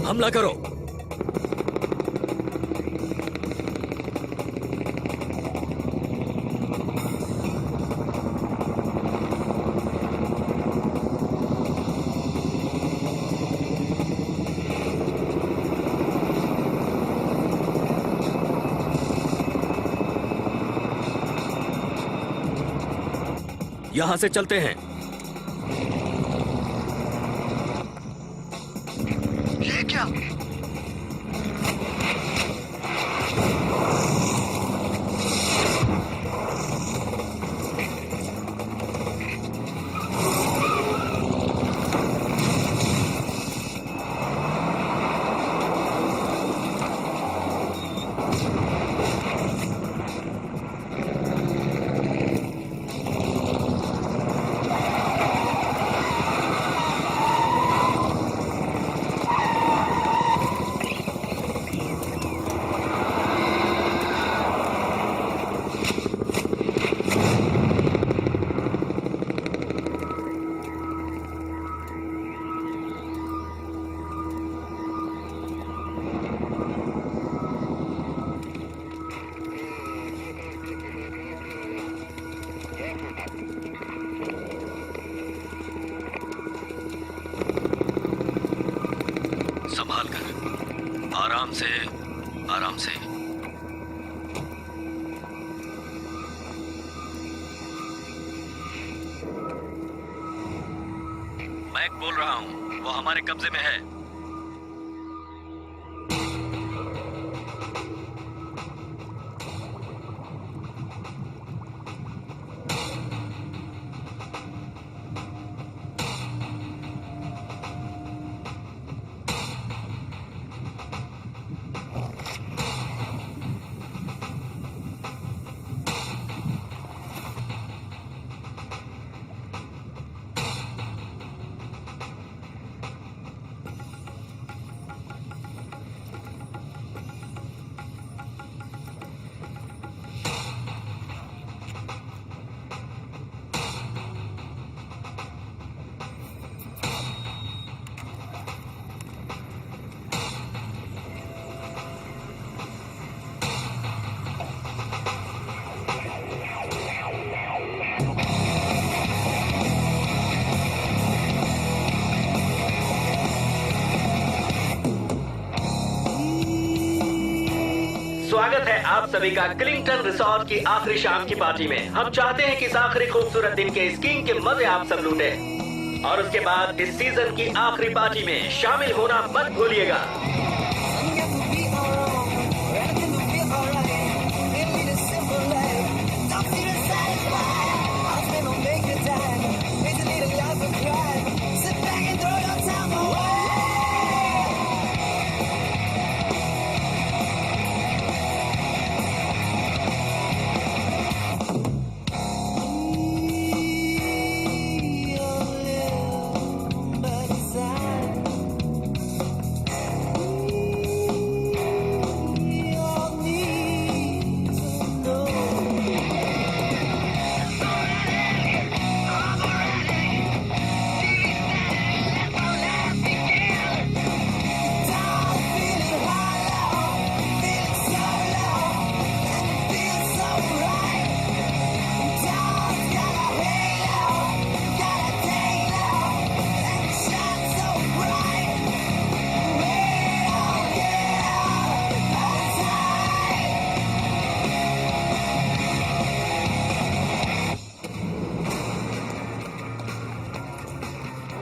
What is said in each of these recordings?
हमला करो। यहां से चलते हैं। ये क्या? संभाल कर, आराम से, आराम से। मैं बोल रहा हूं, वो हमारे कब्जे में है। स्वागत है आप सभी का क्लिंगटन रिसोर्ट की आखिरी शाम की पार्टी में। हम चाहते हैं कि इस आखिरी खूबसूरत दिन के स्कीइंग के मजे आप सब लूटें और उसके बाद इस सीजन की आखिरी पार्टी में शामिल होना मत भूलिएगा।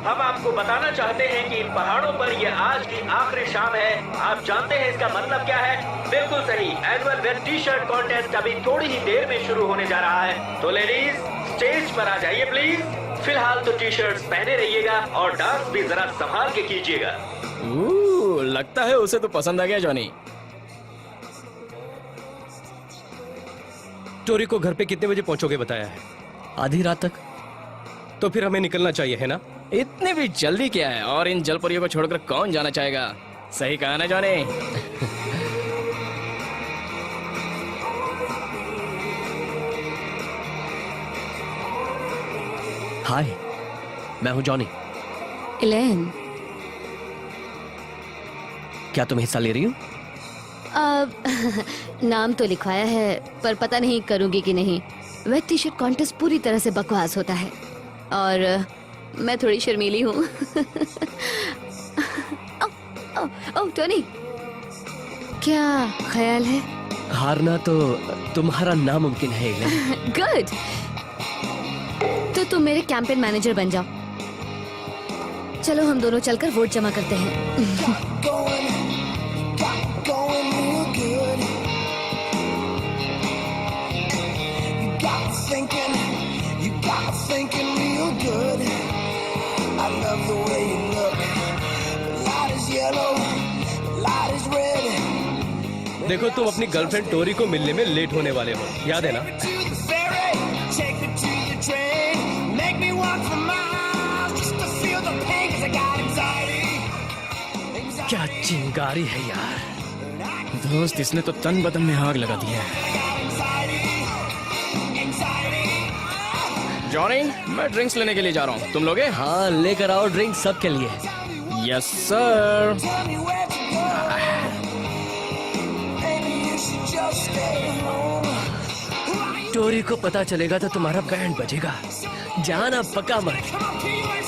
हम आपको बताना चाहते हैं कि इन पहाड़ों पर ये आज की आखिरी शाम है। आप जानते हैं इसका मतलब क्या है? बिल्कुल सही, annual web T shirt contest अभी थोड़ी ही देर में शुरू होने जा रहा है। तो लेडीज स्टेज पर आ जाइए प्लीज। फिलहाल तो टी शर्ट पहने रहिएगा और डांस भी जरा संभाल के कीजिएगा। लगता है उसे तो पसंद आ गया जॉनी। टोरी को घर पे कितने बजे पहुंचोगे बताया है? आधी रात तक। तो फिर हमें निकलना चाहिए, है ना? इतनी भी जल्दी क्या है? और इन जलपरियों को छोड़कर कौन जाना चाहेगा? सही कहा ना जॉनी? हाय, मैं हूं जॉनी। इलेन, क्या तुम हिस्सा ले रही हो? नाम तो लिखवाया है पर पता नहीं करूंगी कि नहीं। वेट टी शर्ट कॉन्टेस्ट पूरी तरह से बकवास होता है और मैं थोड़ी शर्मीली हूँ। ओह टोनी, क्या ख्याल है? हारना तो तुम्हारा नामुमकिन है इलेन। गुड, तो तुम मेरे कैंपेन मैनेजर बन जाओ। चलो हम दोनों चलकर वोट जमा करते हैं। Thinking real good. I love the way you look. The light is yellow, the light is red. देखो तुम अपनी गर्लफ्रेंड टोरी को मिलने में लेट होने वाले हो, याद है ना? To the ferry, take me to the train, make me walk for miles just to feel the pain 'cause I got anxiety. क्या चिंगारी है यार। दोस्त, इसने तो तन बदन में आग लगा दी है। जॉनी, मैं ड्रिंक्स लेने के लिए जा रहा हूँ, तुम लोगे? हाँ, लेकर आओ ड्रिंक सबके लिए। Yes sir. Tell me where to go. Maybe you should just stay home. Tori को पता चलेगा तो तुम्हारा बैंड बजेगा। जाना पक्का मत। Come on, P.U.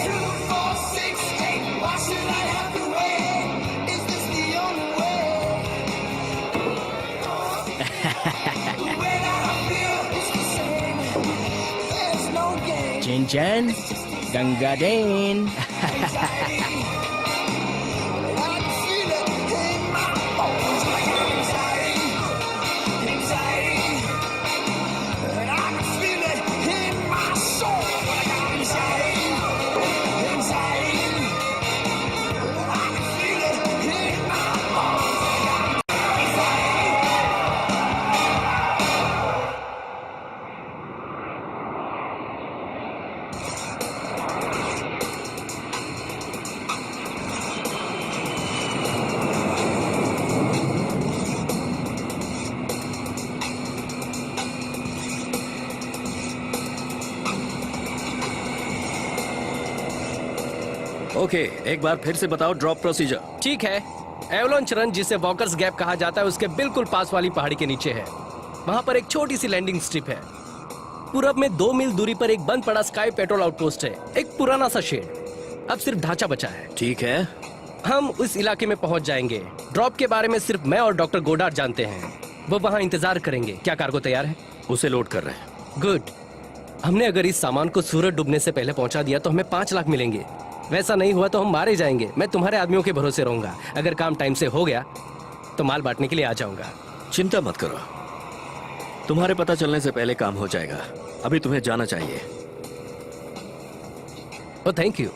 2, 4, 6, 8. Why should I have to wait? Is this the only way? The way that I feel is the same. There's no game. चिंचन, गंगाडेन। Anxiety. I can feel it in my bones. I got anxiety. Anxiety. And I can feel it in my soul. I got anxiety. Anxiety. And I can feel it in my bones. I got anxiety. Okay, एक बार फिर से बताओ drop procedure. ठीक है, avalanche run जिसे walkers gap कहा जाता है उसके बिल्कुल पास वाली पहाड़ी के नीचे है। वहां पर एक छोटी सी लैंडिंग स्ट्रिप है। पूरब में 2 मील दूरी पर एक बंद पड़ा स्काई पेट्रोल आउटपोस्ट है, एक पुराना सा शेड। अब सिर्फ ढांचा बचा है। ठीक है, हम उस इलाके में पहुंच जाएंगे। ड्रॉप के बारे में सिर्फ मैं और डॉक्टर गोडार्ड जानते हैं। वो वहां इंतजार करेंगे। क्या कार्गो तैयार है? उसे लोड कर रहे हैं। गुड। हमने अगर इस सामान को सूरज डूबने से पहले पहुंचा दिया तो हमें 5 लाख मिलेंगे। वैसा नहीं हुआ तो हम मारे जाएंगे। मैं तुम्हारे आदमियों के भरोसे रहूंगा। अगर काम टाइम से हो गया तो माल बांटने के लिए आ जाऊंगा। चिंता मत करो, तुम्हारे पता चलने से पहले काम हो जाएगा। अभी तुम्हें जाना चाहिए। ओ थैंक यू।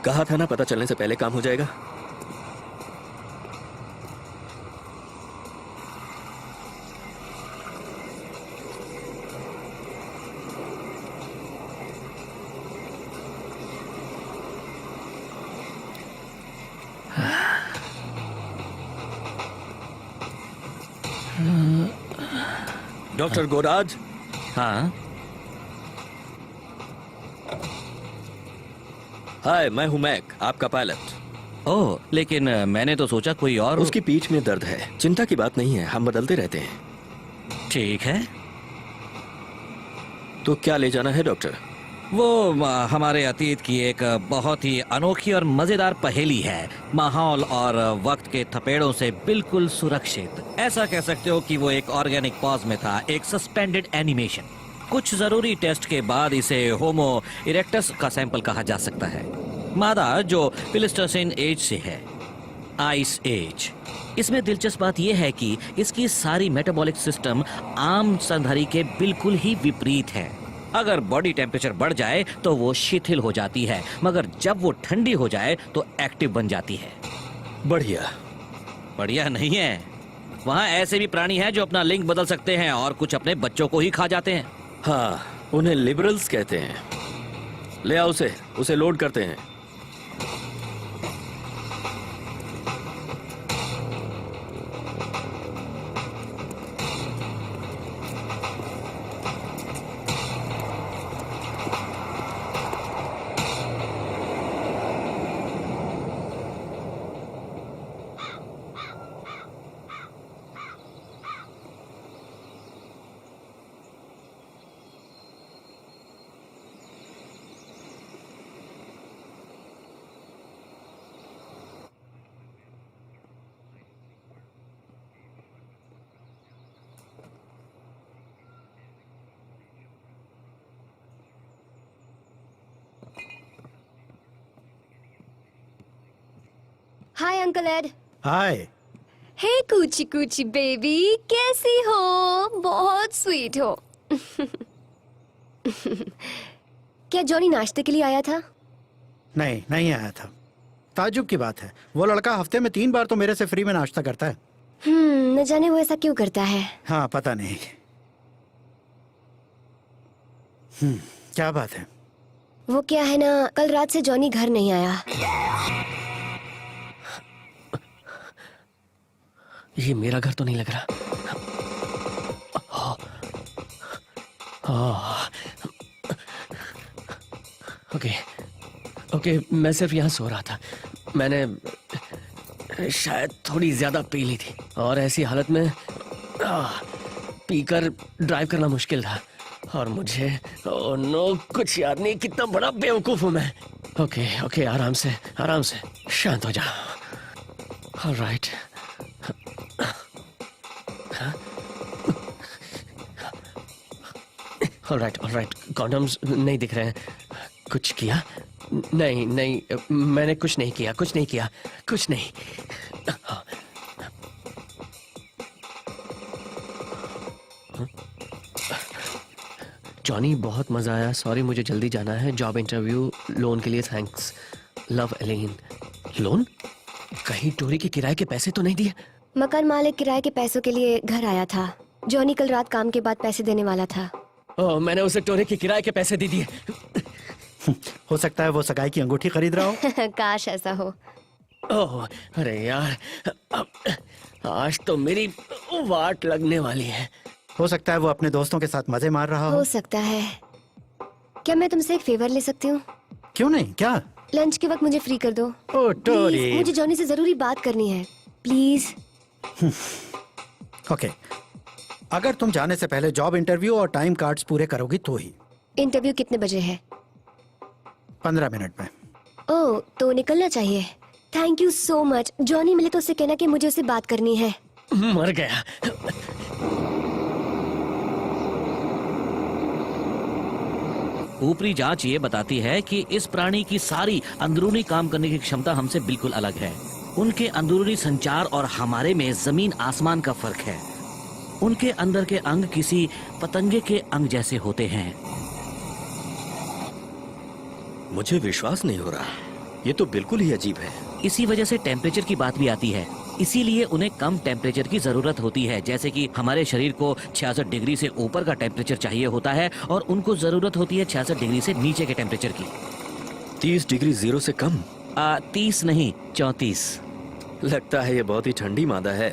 कहा था ना, पता चलने से पहले काम हो जाएगा। Doctor Goddard. हाँ, हाय, मैं हूं मैक, आपका पायलट। ओह, लेकिन मैंने तो सोचा कोई और। उसकी पीठ में दर्द है। चिंता की बात नहीं है, हम बदलते रहते हैं। ठीक है। तो क्या ले जाना है डॉक्टर? वो हमारे अतीत की एक बहुत ही अनोखी और मजेदार पहेली है। माहौल और वक्त के थपेड़ों से बिल्कुल सुरक्षित। ऐसा कह सकते हो कि वो एक ऑर्गेनिक पॉज में था, एक सस्पेंडेड एनिमेशन। कुछ जरूरी टेस्ट के बाद इसे होमो इरेक्टस का सैंपल कहा जा सकता है। मादा जो प्लेस्टोसीन एज से है, आइस एज। इसमें दिलचस्प बात यह है कि इसकी सारी मेटाबॉलिक सिस्टम आम स्तनधारी के बिल्कुल ही विपरीत है। अगर बॉडी टेम्परेचर बढ़ जाए तो वो शिथिल हो जाती है, मगर जब वो ठंडी हो जाए तो एक्टिव बन जाती है। बढ़िया। बढ़िया नहीं है, वहाँ ऐसे भी प्राणी हैं जो अपना लिंग बदल सकते हैं और कुछ अपने बच्चों को ही खा जाते हैं। हाँ, उन्हें लिबरल्स कहते हैं। ले आओ उसे लोड करते हैं। Hi uncle Ed. Hi. Hey कूची कूची बेबी, कैसी हो? बहुत स्वीट हो। क्या जॉनी नाश्ते के लिए आया था? नहीं, नहीं आया था। ताज्जुब की बात है, वो लड़का हफ्ते में 3 बार तो मेरे से फ्री में नाश्ता करता है। न जाने वो ऐसा क्यों करता है। हाँ, पता नहीं। क्या बात है? वो क्या है ना, कल रात से जॉनी घर नहीं आया। ये मेरा घर तो नहीं लग रहा। ओके ओके, मैं सिर्फ यहाँ सो रहा था। मैंने शायद थोड़ी ज्यादा पी ली थी और ऐसी हालत में पीकर ड्राइव करना मुश्किल था और मुझे नो कुछ याद नहीं। कितना बड़ा बेवकूफ हूं मैं। ओके ओके, आराम से शांत हो जा। ऑलराइट। ऑलराइट, कॉन्डम्स नहीं दिख रहे हैं। कुछ किया? नहीं, मैंने कुछ नहीं किया। कुछ नहीं। जॉनी, बहुत मजा आया। सॉरी, मुझे जल्दी जाना है। जॉब इंटरव्यू, लोन के लिए थैंक्स। Love, Allen. लोन? कहीं टोरी के किराए के पैसे तो नहीं दिए? मकान मालिक किराए के पैसों के लिए घर आया था। जॉनी कल रात काम के बाद पैसे देने वाला था। ओह, मैंने उसे टोरी के किराए के पैसे दे दिए। हो सकता है वो सगाई की अंगूठी खरीद रहा हो। काश ऐसा हो। ओह, अरे यार, आज तो मेरी वाट लगने वाली है। हो सकता है वो अपने दोस्तों के साथ मजे मार रहा हो। हो सकता है। क्या मैं तुमसे एक फेवर ले सकती हूँ? क्यों नहीं, क्या? लंच के वक्त मुझे फ्री कर दो। ओ टोरी। प्लीज, मुझे जॉनी से जरूरी बात करनी है। प्लीज। ओके, अगर तुम जाने से पहले जॉब इंटरव्यू और टाइम कार्ड्स पूरे करोगी तो ही। इंटरव्यू कितने बजे है? 15 मिनट में। ओह, तो निकलना चाहिए। Thank you so much. Johnny मिले तो उससे कहना कि मुझे उससे बात करनी है। मर गया। ऊपरी जांच ये बताती है कि इस प्राणी की सारी अंदरूनी काम करने की क्षमता हमसे बिल्कुल अलग है। उनके अंदरूनी संचार और हमारे में जमीन आसमान का फर्क है। उनके अंदर के अंग किसी पतंगे के अंग जैसे होते हैं। मुझे विश्वास नहीं हो रहा। ये तो बिल्कुल ही अजीब है। इसी वजह से टेम्परेचर की बात भी आती है। इसीलिए उन्हें कम टेम्परेचर की जरूरत होती है। जैसे कि हमारे शरीर को 66 डिग्री से ऊपर का टेम्परेचर चाहिए होता है और उनको जरूरत होती है 66 डिग्री से नीचे के टेम्परेचर की। 30 डिग्री 0 से कम? 30 नहीं, 34। लगता है ये बहुत ही ठंडी मादा है।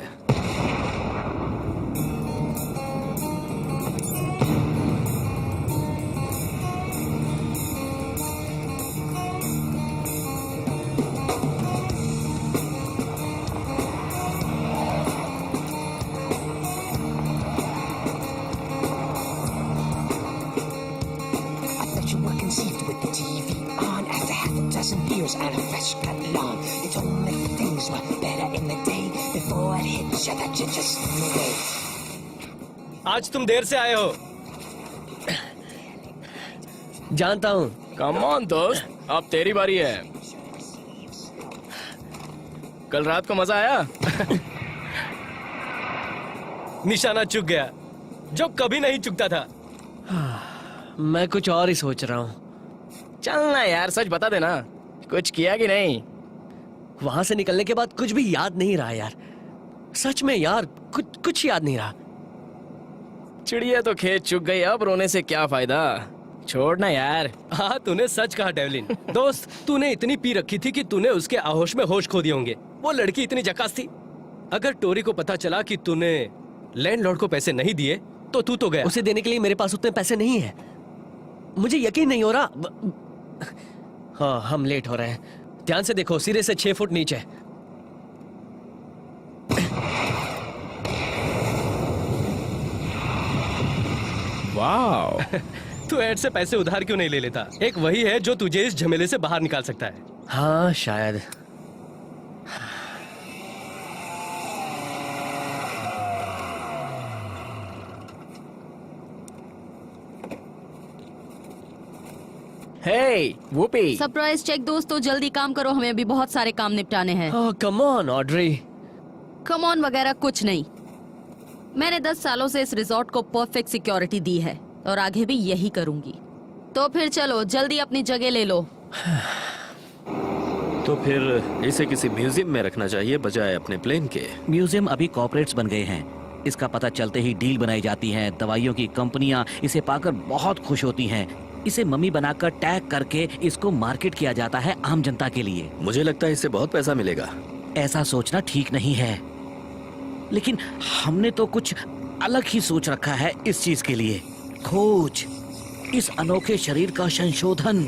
You were conceived with the TV on after half a dozen beers and a fresh cut lawn. You told me things were better in the day before it hit you that you just threw away. आज तुम देर से आए हो, जानता हूँ। Come on दोस्त, अब तेरी बारी है। कल रात को मजा आया? निशाना चुक गया, जो कभी नहीं चुकता था। मैं कुछ और ही सोच रहा हूँ। चलना यार, सच बता देना, कुछ किया कि नहीं? वहां से निकलने के बाद कुछ भी याद नहीं रहा यार। सच में यार, कुछ याद नहीं रहा। चिड़िया तो खेत चुग गई, अब रोने से क्या फायदा। छोड़ना यार। हाँ, तूने सच कहा डेवलिन। दोस्त, तूने इतनी पी रखी थी कि तूने उसके आहोश में होश खो दिए होंगे। वो लड़की इतनी जकास थी। अगर टोरी को पता चला कि तूने लैंडलॉर्ड को पैसे नहीं दिए तो तू तो गया। उसे देने के लिए मेरे पास उतने पैसे नहीं है। मुझे यकीन नहीं हो रहा। हाँ, हम लेट हो रहे हैं। ध्यान से देखो, सिरे से 6 फुट नीचे। वाओ। तू ऐड से पैसे उधार क्यों नहीं ले लेता? एक वही है जो तुझे इस झमेले से बाहर निकाल सकता है। हाँ, शायद। हे वूपी। सरप्राइज चेक दोस्तों, जल्दी काम करो, हमें अभी बहुत सारे काम निपटाने हैं। Oh come on Audrey. Come on वगैरह कुछ नहीं। मैंने 10 सालों से इस रिजॉर्ट को परफेक्ट सिक्योरिटी दी है और आगे भी यही करूंगी। तो फिर चलो जल्दी अपनी जगह ले लो। तो फिर इसे किसी म्यूजियम में रखना चाहिए बजाय अपने प्लेन के। म्यूजियम अभी कॉर्पोरेट्स बन गए हैं। इसका पता चलते ही डील बनाई जाती है। दवाइयों की कंपनियां इसे पाकर बहुत खुश होती हैं। इसे मम्मी बनाकर टैग करके इसको मार्केट किया जाता है आम जनता के लिए। मुझे लगता है इससे बहुत पैसा मिलेगा। ऐसा सोचना ठीक नहीं है, लेकिन हमने तो कुछ अलग ही सोच रखा है इस चीज के लिए। खोज, इस अनोखे शरीर का संशोधन।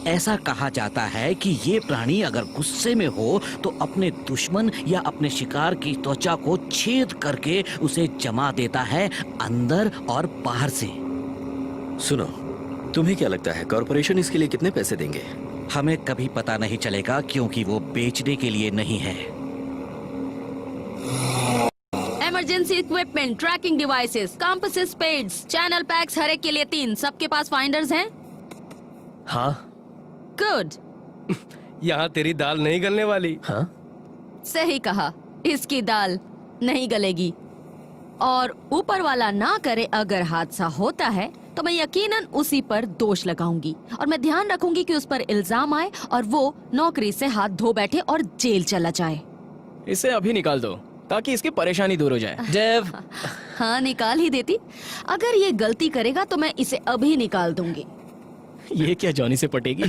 ऐसा कहा जाता है कि ये प्राणी अगर गुस्से में हो तो अपने दुश्मन या अपने शिकार की त्वचा को छेद करके उसे जमा देता है अंदर और बाहर से। सुनो, तुम्हें क्या लगता है कॉर्पोरेशन इसके लिए कितने पैसे देंगे? हमें कभी पता नहीं चलेगा क्योंकि वो बेचने के लिए नहीं है। Emergency equipment, tracking devices, compasses, pads, channel packs, हर एक के लिए 3। सबके पास फाइंडर्स हैं? हाँ। गुड। यहाँ तेरी दाल नहीं गलने वाली। हाँ। सही कहा, इसकी दाल नहीं गलेगी। और ऊपर वाला ना करे अगर हादसा होता है तो मैं यकीनन उसी पर दोष लगाऊंगी और मैं ध्यान रखूंगी कि उस पर इल्जाम आए और वो नौकरी से हाथ धो बैठे और जेल चला जाए। इसे अभी निकाल दो ताकि इसकी परेशानी दूर हो जाए। डेव। हाँ, निकाल ही देती। अगर ये गलती करेगा तो मैं इसे अभी निकाल दूंगी। ये क्या जॉनी से पटेगी?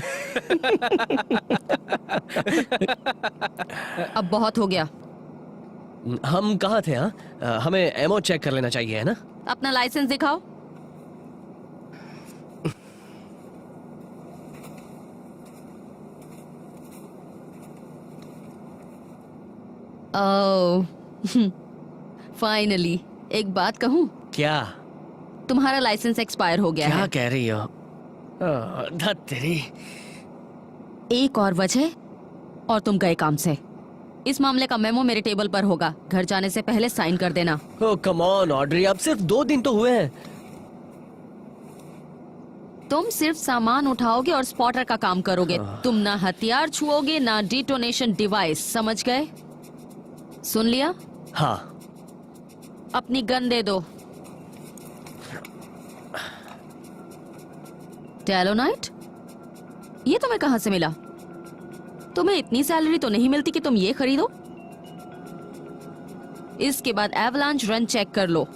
अब बहुत हो गया। हम कहाँ थे? हाँ, हमें एमओ चेक कर लेना चाहिए, है ना? अपना लाइसेंस दिखाओ। ओह, फाइनली। एक बात कहूँ? क्या? तुम्हारा लाइसेंस एक्सपायर हो गया क्या है। कह रही हो? धत तेरी। एक और वजह और तुम गए काम से। इस मामले का मेमो मेरे टेबल पर होगा। घर जाने से पहले साइन कर देना। ओह कम ऑन ऑड्री, अब सिर्फ 2 दिन तो हुए हैं। तुम सिर्फ सामान उठाओगे और स्पॉटर का काम करोगे। तुम ना हथियार छुओगे ना डिटोनेशन डिवाइस, समझ गए? सुन लिया? हाँ। अपनी गन दे दो। टेलोनाइट? ये तुम्हें कहां से मिला? तुम्हें इतनी सैलरी तो नहीं मिलती कि तुम ये खरीदो। इसके बाद एवलांच रन चेक कर लो।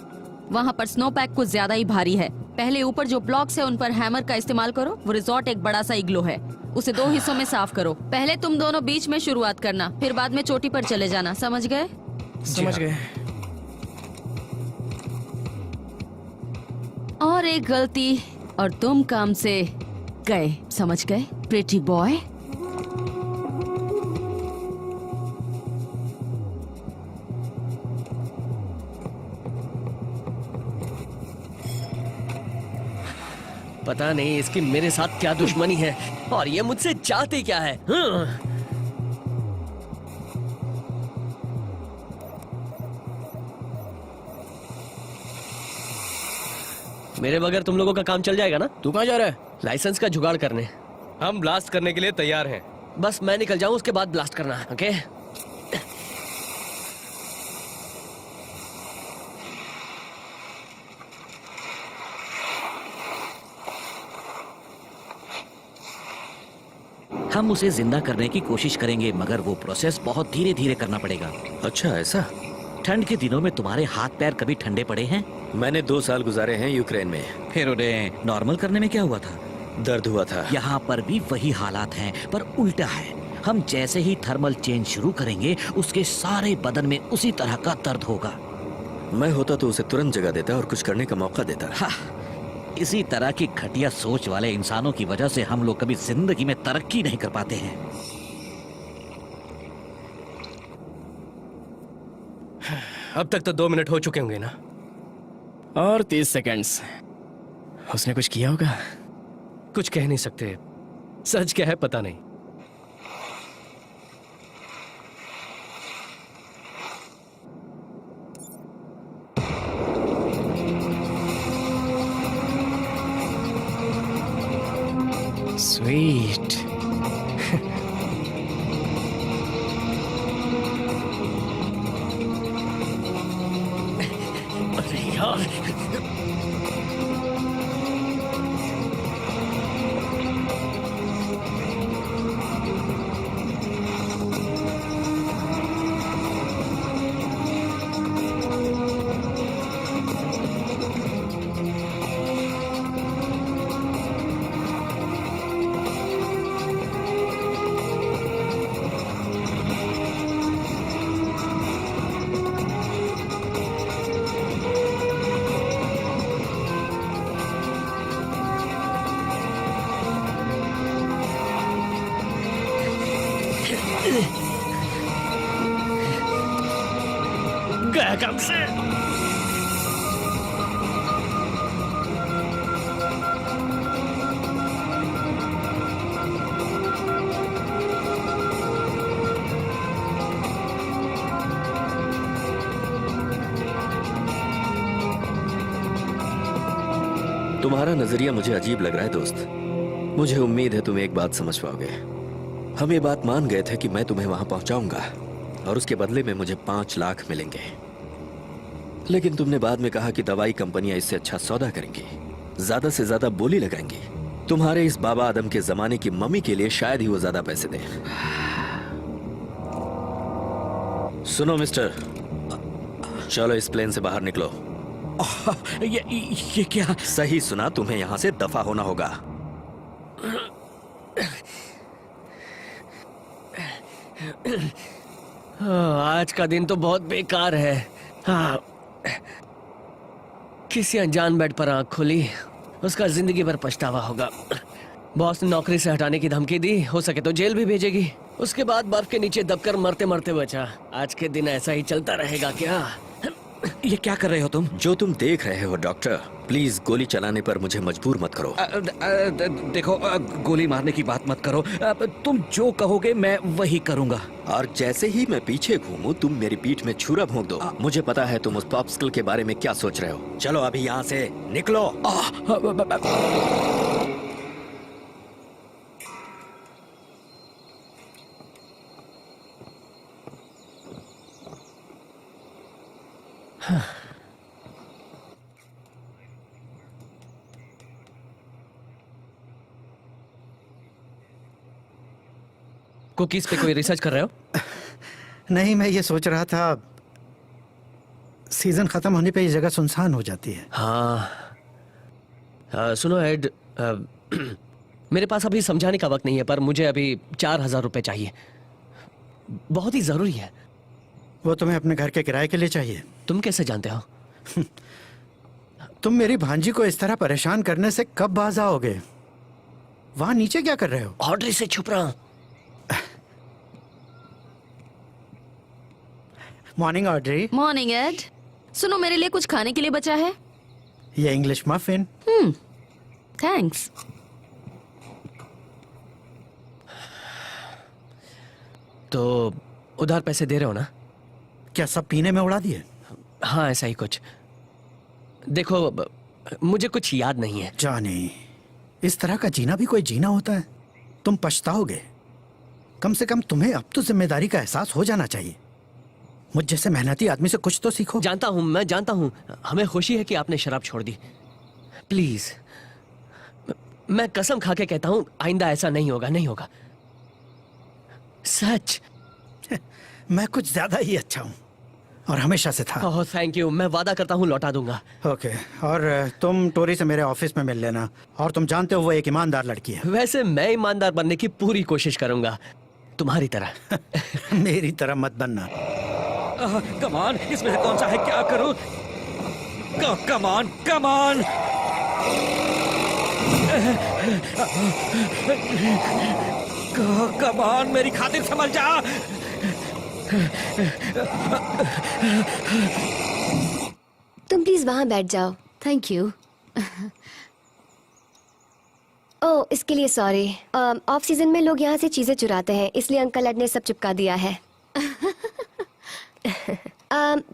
वहां पर स्नो पैक कुछ ज्यादा ही भारी है। पहले ऊपर जो ब्लॉक्स है उन पर हैमर का इस्तेमाल करो। वो रिजॉर्ट एक बड़ा सा इग्लो है, उसे 2 हिस्सों में साफ करो। पहले तुम दोनों बीच में शुरुआत करना, फिर बाद में चोटी पर चले जाना, समझ गए? समझ गए। और एक गलती और तुम काम से गए, समझ गए प्रिटी बॉय? पता नहीं इसकी मेरे साथ क्या दुश्मनी है और ये मुझसे चाहती क्या है। मेरे बगैर तुम लोगों का काम चल जाएगा ना? तू कहाँ जा रहा है? लाइसेंस का जुगाड़ करने। हम ब्लास्ट करने के लिए तैयार हैं। बस मैं निकल जाऊं, उसके बाद ब्लास्ट करना, ओके? हम उसे जिंदा करने की कोशिश करेंगे मगर वो प्रोसेस बहुत धीरे धीरे करना पड़ेगा। अच्छा ऐसा? ठंड के दिनों में तुम्हारे हाथ पैर कभी ठंडे पड़े हैं? मैंने 2 साल गुजारे हैं यूक्रेन में। फिर उन्हें नॉर्मल करने में क्या हुआ था? दर्द हुआ था। यहाँ पर भी वही हालात हैं पर उल्टा है। हम जैसे ही थर्मल चेंज शुरू करेंगे उसके सारे बदन में उसी तरह का दर्द होगा। मैं होता तो उसे तुरंत जगा देता और कुछ करने का मौका देता। हाँ, इसी तरह की घटिया सोच वाले इंसानों की वजह से हम लोग कभी जिंदगी में तरक्की नहीं कर पाते हैं। अब तक तो 2 मिनट हो चुके होंगे ना? और 30 सेकंड्स। उसने कुछ किया होगा? कुछ कह नहीं सकते। सच क्या है पता नहीं। स्वीट। अरे यार, गया काम से। तुम्हारा नजरिया मुझे अजीब लग रहा है दोस्त। मुझे उम्मीद है तुम एक बात समझ पाओगे। हम ये बात मान गए थे कि मैं तुम्हें वहां पहुंचाऊंगा और उसके बदले में मुझे 5 लाख मिलेंगे। लेकिन तुमने बाद में कहा कि दवाई कंपनियां इससे अच्छा सौदा करेंगी, ज्यादा से ज्यादा बोली लगाएंगी। तुम्हारे इस बाबा आदम के जमाने की मम्मी के लिए शायद ही वो ज्यादा पैसे दें। सुनो मिस्टर, चलो इस प्लेन से बाहर निकलो। ये क्या? सही सुना, तुम्हें यहां से दफा होना होगा। आज का दिन तो बहुत बेकार है। हाँ, किसी अनजान बेड पर आंख खुली, उसका जिंदगी भर पछतावा होगा। बॉस ने नौकरी से हटाने की धमकी दी, हो सके तो जेल भी भेजेगी। उसके बाद बर्फ के नीचे दबकर मरते मरते बचा। आज के दिन ऐसा ही चलता रहेगा क्या? ये क्या कर रहे हो तुम? जो तुम देख रहे हो डॉक्टर, प्लीज गोली चलाने पर मुझे मजबूर मत करो। देखो, गोली मारने की बात मत करो। तुम जो कहोगे मैं वही करूंगा। और जैसे ही मैं पीछे घूमूं तुम मेरी पीठ में छुरा भोंक दो। मुझे पता है तुम उस पॉप्सिकल के बारे में क्या सोच रहे हो। चलो अभी यहाँ से निकलो। कुकीज पे कोई रिसर्च कर रहे हो? नहीं, मैं ये सोच रहा था सीजन खत्म होने पे ये जगह सुनसान हो जाती है। हाँ। सुनो एड, मेरे पास अभी समझाने का वक्त नहीं है, पर मुझे अभी 4,000 रुपए चाहिए। बहुत ही जरूरी है। वो तुम्हें अपने घर के किराए के लिए चाहिए? तुम कैसे जानते हो? तुम मेरी भांजी को इस तरह परेशान करने से कब बाज आओगे? वहां नीचे क्या कर रहे हो? ऑड्री से छुप रहा हूं। Morning Audrey. Morning Ed. सुनो, मेरे लिए कुछ खाने के लिए बचा है? ये इंग्लिश मफिन। थैंक्स। तो उधार पैसे दे रहे हो ना? क्या सब पीने में उड़ा दिए? हाँ, ऐसा ही कुछ। देखो, मुझे कुछ याद नहीं है। जानी, इस तरह का जीना भी कोई जीना होता है? तुम पछताओगे। कम से कम तुम्हें अब तो जिम्मेदारी का एहसास हो जाना चाहिए। मुझ जैसे मेहनती आदमी से कुछ तो सीखो। जानता हूं, मैं जानता हूं। हमें खुशी है कि आपने शराब छोड़ दी। प्लीज, मैं कसम खा के कहता हूं, आइंदा ऐसा नहीं होगा, नहीं होगा। सच। मैं कुछ ज्यादा ही अच्छा हूँ और हमेशा से था। ओह, थैंक यू। मैं वादा करता हूँ लौटा दूंगा। ओके, और तुम टोरी से मेरे ऑफिस में मिल लेना। और तुम जानते हो वो एक ईमानदार लड़की है। वैसे मैं ईमानदार बनने की पूरी कोशिश करूंगा, तुम्हारी तरह। मेरी तरह मत बनना। कमान, इसमें से कौन सा है? क्या करूं? कमान, कमान। कमान, मेरी खातिर समझ जा। तुम प्लीज वहां बैठ जाओ। Thank you. ओह, इसके लिए सॉरी। ऑफ सीजन में लोग यहाँ से चीजें चुराते हैं, इसलिए अंकल एड ने सब चिपका दिया है।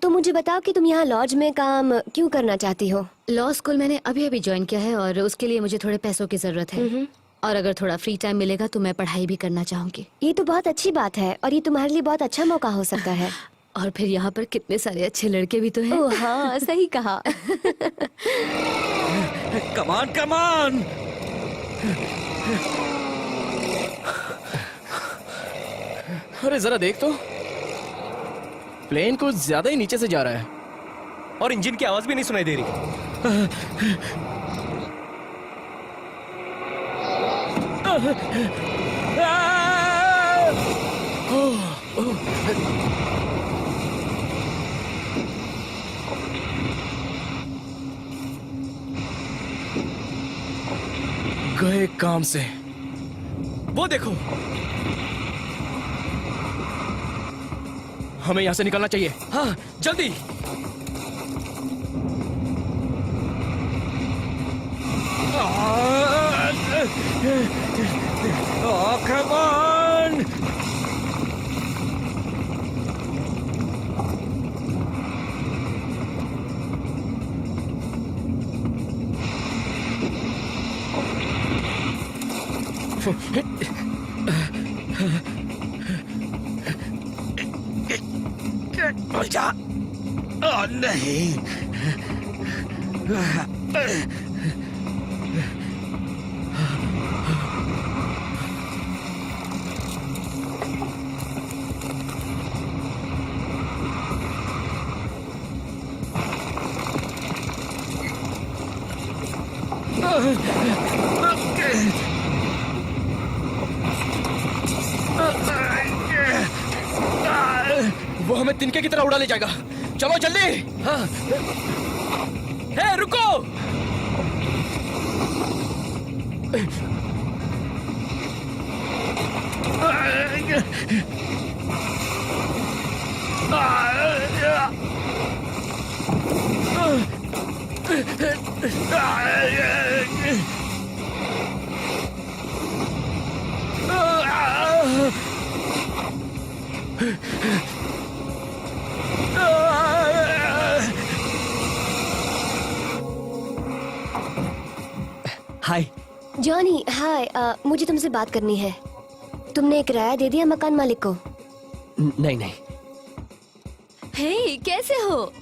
तो मुझे बताओ कि तुम यहाँ लॉज में काम क्यों करना चाहती हो? लॉ स्कूल मैंने अभी अभी ज्वाइन किया है और उसके लिए मुझे थोड़े पैसों की जरूरत है। और अगर थोड़ा फ्री टाइम मिलेगा तो मैं पढ़ाई भी करना चाहूंगी। ये तो बहुत अच्छी बात है और ये तुम्हारे लिए बहुत अच्छा मौका हो सकता है। और फिर यहाँ पर कितने सारे अच्छे लड़के भी तो हैं। ओह हाँ, सही कहा। कमान कमान। अरे जरा देख तो, प्लेन कुछ ज्यादा ही नीचे से जा रहा है। और इंजन की आवाज भी नहीं सुनाई दे रही। गए काम से। वो देखो, हमें यहाँ से निकलना चाहिए। हाँ जल्दी। कमान। जा। ओह नहीं। वो हमें तिनके की तरह उड़ा ले जाएगा। चलो जल्दी। हाँ। हे रुको। हाय। जॉनी हाय, मुझे तुमसे बात करनी है। तुमने किराया दे दिया मकान मालिक को? नहीं नहीं। हे, कैसे हो?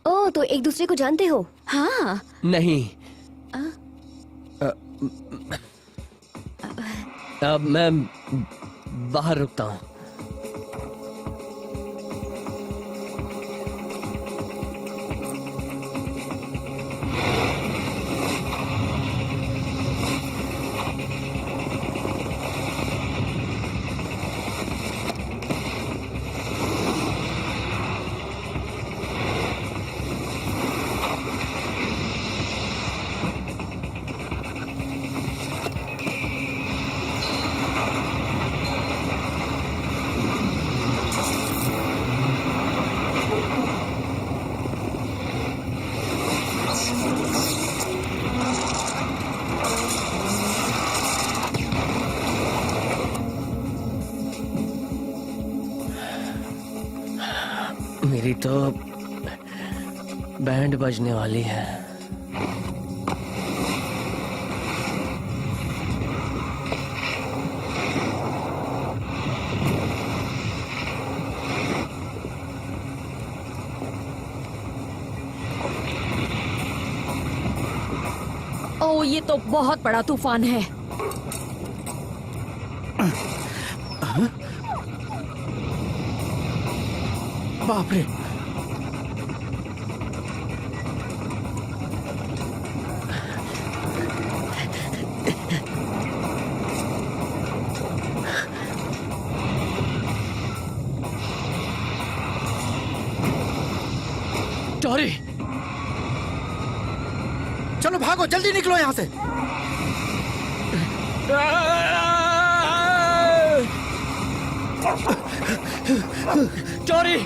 ओह, तो एक दूसरे को जानते हो? हाँ। नहीं। अब मैं बाहर रुकता हूँ। मेरी तो बैंड बजने वाली है। ओह, ये तो बहुत बड़ा तूफान है। बाप रे। टॉरी, चलो भागो, जल्दी निकलो यहाँ से। टॉरी,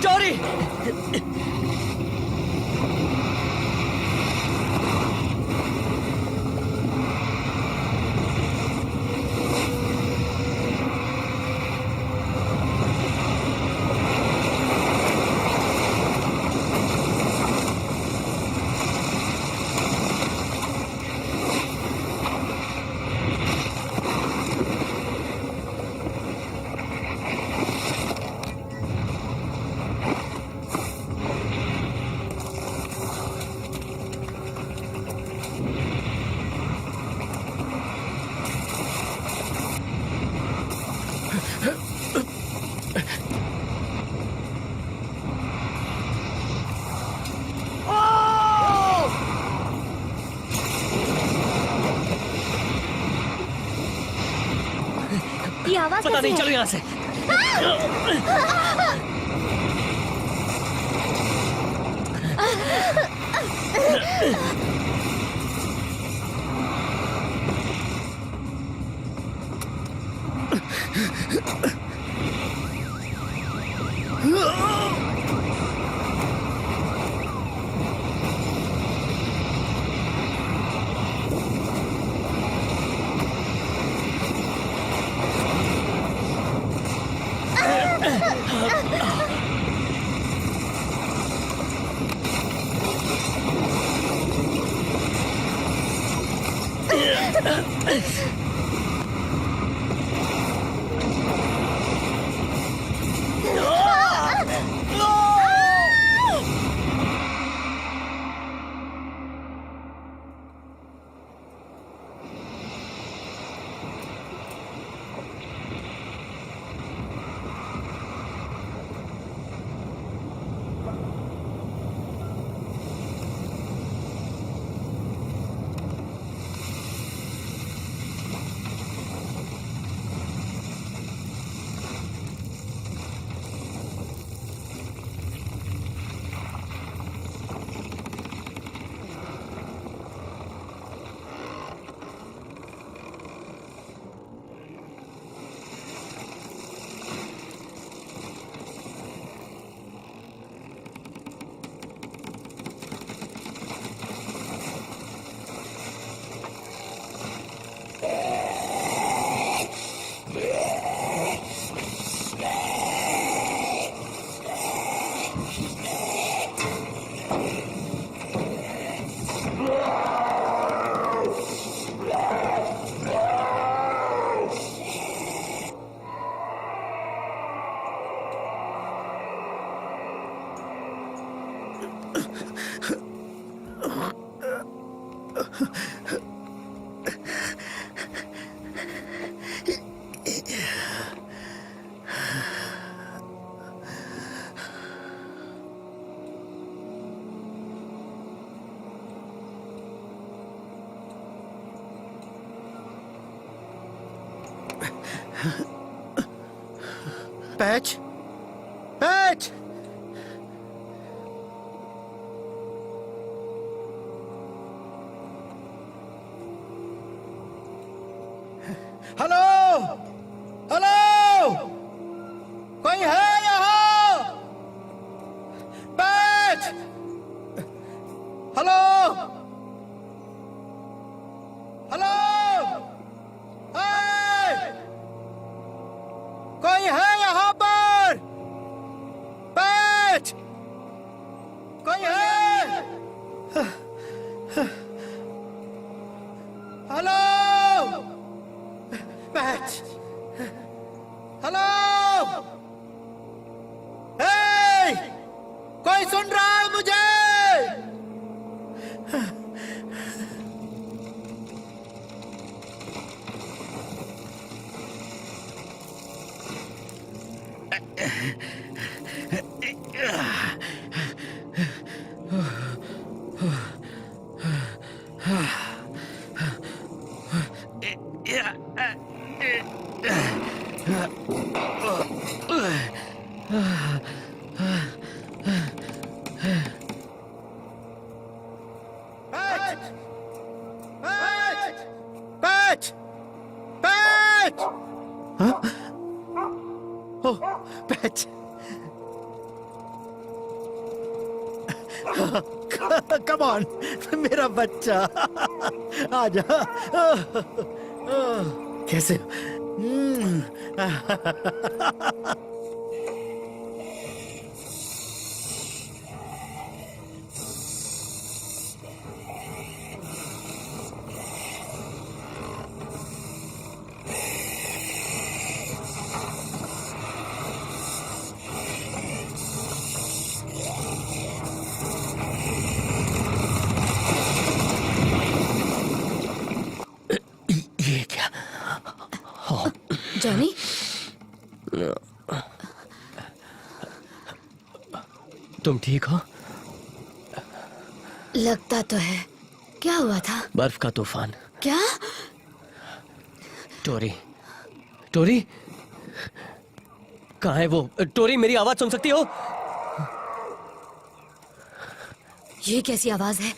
टॉरी। आवाज पता कैसी नहीं, है? चलो यहाँ से। Patch, patch. हेलो, हेलो, कोई है यहाँ? पैच, हेलो, हेलो, हाय, कोई है यहाँ पर? पैच, कोई है? हेलो, पैच, हेलो, हे, कोई सुन रहा है मुझे? पैच, पैच, हाँ? ओ, पैच, कम ऑन, मेरा बच्चा, आजा। कैसे हो? ये क्या? जॉनी, तुम ठीक हो? लगता तो है। क्या हुआ था? बर्फ का तूफान। क्या? टोरी, टोरी, कहाँ है वो? टोरी, मेरी आवाज सुन सकती हो? ये कैसी आवाज है?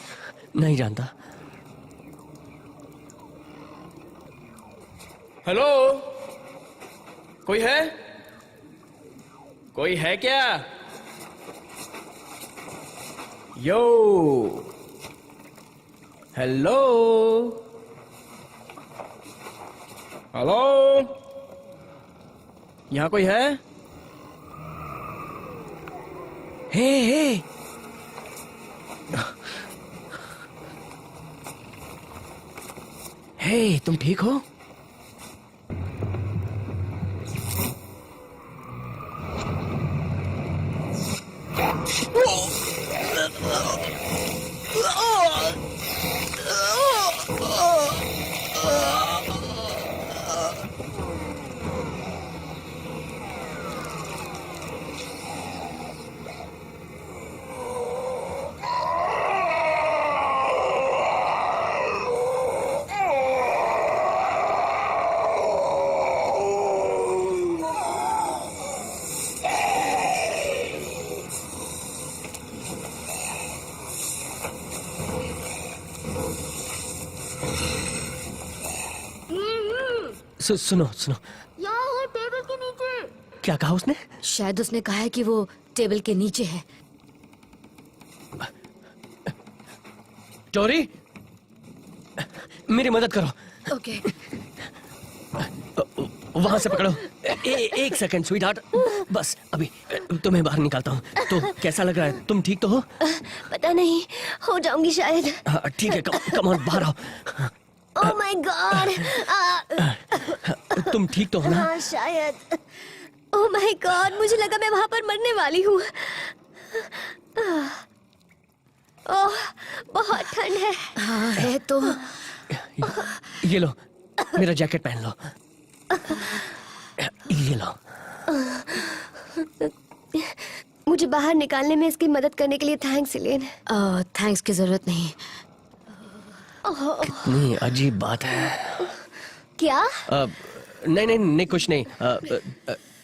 नहीं जानता। हेलो, कोई है? कोई है क्या? यो, हेलो, हेलो, यहाँ कोई है? हे, हे, तुम ठीक हो? सुनो सुनो, यहाँ टेबल के नीचे। क्या कहा उसने? शायद उसने कहा है कि वो टेबल के नीचे है। टोरी, मेरी मदद करो। ओके। वहां से पकड़ो। एक सेकंड स्वीट हार्ट, बस अभी तुम्हें बाहर निकालता हूँ। तो कैसा लग रहा है? तुम ठीक तो हो? पता नहीं, हो जाऊंगी शायद। हाँ, ठीक है, कम ऑन, बाहर आओ। ओह माय गॉड। तुम ठीक तो हो ना? हाँ शायद। ओह माय गॉड, मुझे लगा मैं वहां पर मरने वाली हूँ। ओह, बहुत ठंड है। हाँ है तो। ये लो, मेरा जैकेट पहन लो। ये लो। मुझे बाहर निकालने में इसकी मदद करने के लिए थैंक्स इलेन। थैंक्स की जरूरत नहीं। कितनी अजीब बात है। क्या? नहीं, कुछ नहीं।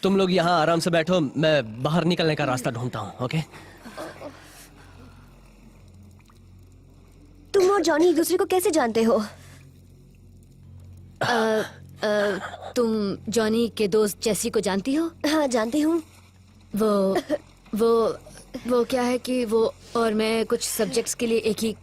तुम लोग यहाँ आराम से बैठो, मैं बाहर निकलने का रास्ता ढूंढता हूँ। ओके? तुम और जॉनी एक दूसरे को कैसे जानते हो? तुम जॉनी के दोस्त जेसी को जानती हो? हाँ जानती हूँ। वो क्या है कि वो और मैं कुछ सब्जेक्ट्स के लिए एक ही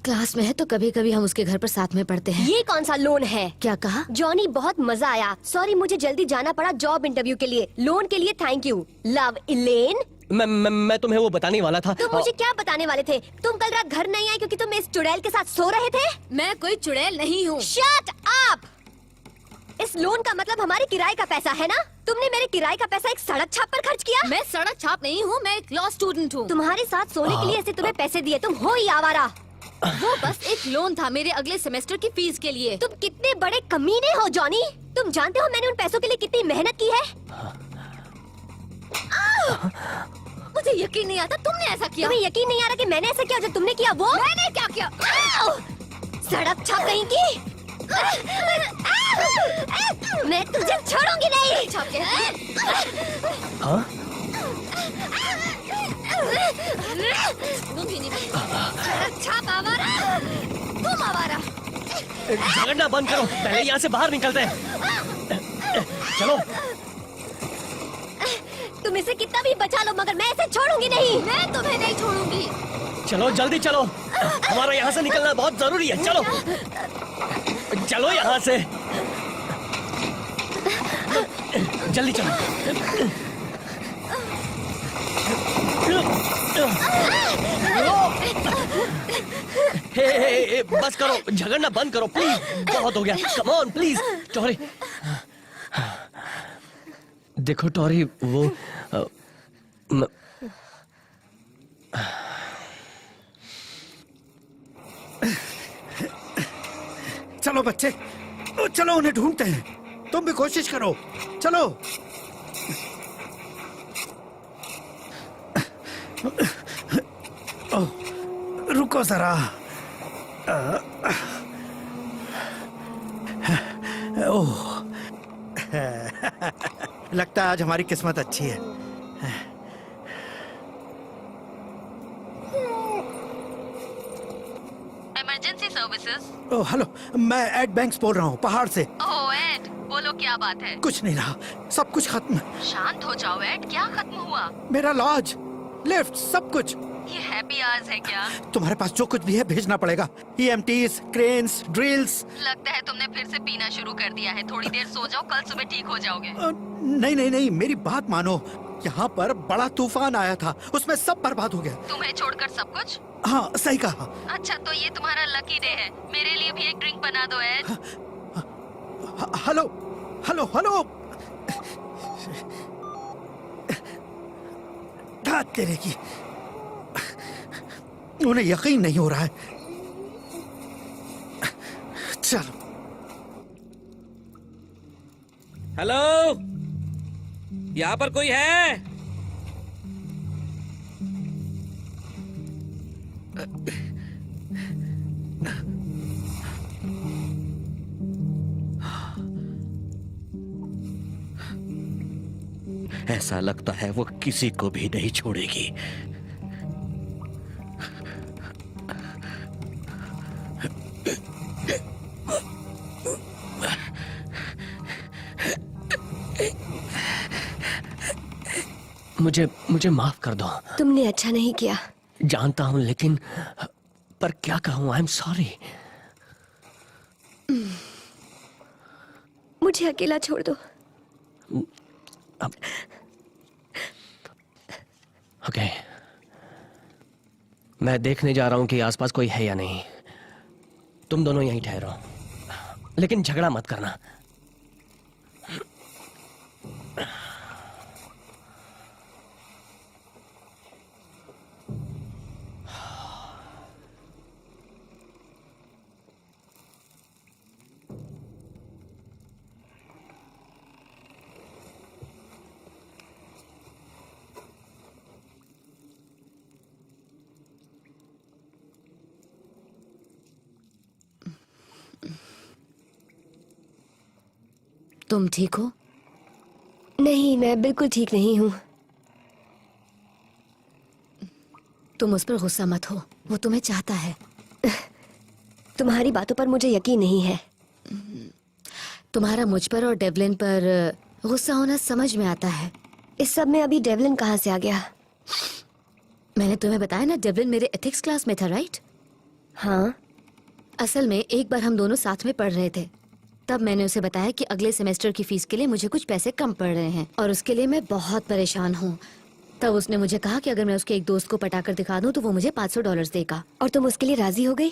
क्लास में है, तो कभी कभी हम उसके घर पर साथ में पढ़ते हैं। ये कौन सा लोन है? क्या कहा? जॉनी, बहुत मजा आया। सॉरी, मुझे जल्दी जाना पड़ा जॉब इंटरव्यू के लिए। लोन के लिए थैंक यू। लव इलेन। मैं तुम्हें वो बताने वाला था। तुम मुझे क्या बताने वाले थे? तुम कल रात घर नहीं आए क्योंकि तुम इस चुड़ैल के साथ सो रहे थे? मैं कोई चुड़ैल नहीं हूँ। Shut up! इस लोन का मतलब हमारे किराए का पैसा है ना? तुमने मेरे किराए का पैसा एक सड़क छाप पर खर्च किया। मैं सड़क छाप नहीं हूँ, मैं एक लॉ स्टूडेंट हूँ। तुम्हारे साथ सोने के लिए ऐसे तुम्हें पैसे दिए, तुम हो ही आवारा। वो बस एक लोन था मेरे अगले सेमेस्टर की फीस के लिए। तुम कितने बड़े कमीने हो जॉनी। तुम जानते हो मैंने उन पैसों के लिए कितनी मेहनत की है? मुझे यकीन नहीं आता तुमने ऐसा किया। तुम्हें यकीन नहीं आ रहा कि मैंने ऐसा किया जो तुमने किया? वो मैंने क्या किया? सड़क छाप कहीं की। मैं तुझे छोड़ूंगी नहीं। हाँ? तुम ही नहीं बनी। सड़क छाप आवारा, तुम आवारा। झगड़ना बंद करो, पहले यहाँ से बाहर निकलते हैं। चलो। तुम इसे कितना भी बचा लो मगर मैं इसे छोड़ूंगी नहीं। मैं तुम्हें नहीं छोड़ूंगी। चलो जल्दी चलो, हमारा यहाँ से निकलना बहुत जरूरी है। चलो चलो यहाँ से, जल्दी चलो। हे, बस करो, झगड़ना बंद करो प्लीज। बहुत हो गया, कम ऑन प्लीज। टॉरी, देखो टॉरी, वो चलो बच्चे, चलो उन्हें ढूंढते हैं। तुम भी कोशिश करो, चलो। रुको जरा। ओह, लगता है आज हमारी किस्मत अच्छी है। Emergency services. ओह हेलो, मैं एड बैंक्स बोल रहा हूँ, पहाड़ से। ओह एड, बोलो क्या बात है? कुछ नहीं रहा, सब कुछ खत्म। शांत हो जाओ एड, क्या खत्म हुआ? मेरा लॉज, लिफ्ट, सब कुछ। ये हैप्पी आवर्स है क्या? तुम्हारे पास जो कुछ भी है भेजना पड़ेगा। EMTs, cranes, drills. लगता है तुमने फिर से पीना शुरू कर दिया है। थोड़ी देर सो जाओ, कल सुबह ठीक हो जाओगे। नहीं नहीं नहीं, मेरी बात मानो। यहाँ पर बड़ा तूफान आया था, उसमें सब बर्बाद हो गया। तुम्हें छोड़कर सब कुछ? हाँ सही कहा। अच्छा तो ये तुम्हारा लकी डे है। मेरे लिए भी एक ड्रिंक बना दो एड। हेलो हेलो हेलो, दाद तेरे की, उन्हें यकीन नहीं हो रहा है। चलो। हेलो, यहाँ पर कोई है? ऐसा लगता है वो किसी को भी नहीं छोड़ेगी। मुझे माफ कर दो। तुमने अच्छा नहीं किया। जानता हूं, लेकिन पर क्या कहूं, आई एम सॉरी। मुझे अकेला छोड़ दो। ओके, मैं देखने जा रहा हूं कि आसपास कोई है या नहीं। तुम दोनों यहीं ठहरो, लेकिन झगड़ा मत करना। तुम ठीक हो? नहीं, मैं बिल्कुल ठीक नहीं हूँ। तुम उस पर गुस्सा मत हो, वो तुम्हें चाहता है। तुम्हारी बातों पर मुझे यकीन नहीं है। तुम्हारा मुझ पर और डेवलिन पर गुस्सा होना समझ में आता है। इस सब में अभी डेवलिन कहाँ से आ गया? मैंने तुम्हें बताया ना, डेवलिन मेरे एथिक्स क्लास में था, राइट? हाँ। असल में एक बार हम दोनों साथ में पढ़ रहे थे, तब मैंने उसे बताया कि अगले सेमेस्टर की फीस के लिए मुझे कुछ पैसे कम पड़ रहे हैं और उसके लिए मैं बहुत परेशान हूँ। तब उसने मुझे कहा कि अगर मैं उसके एक दोस्त को पटाकर दिखा दूं तो वो मुझे $500 देगा। और तुम उसके लिए राजी हो गई?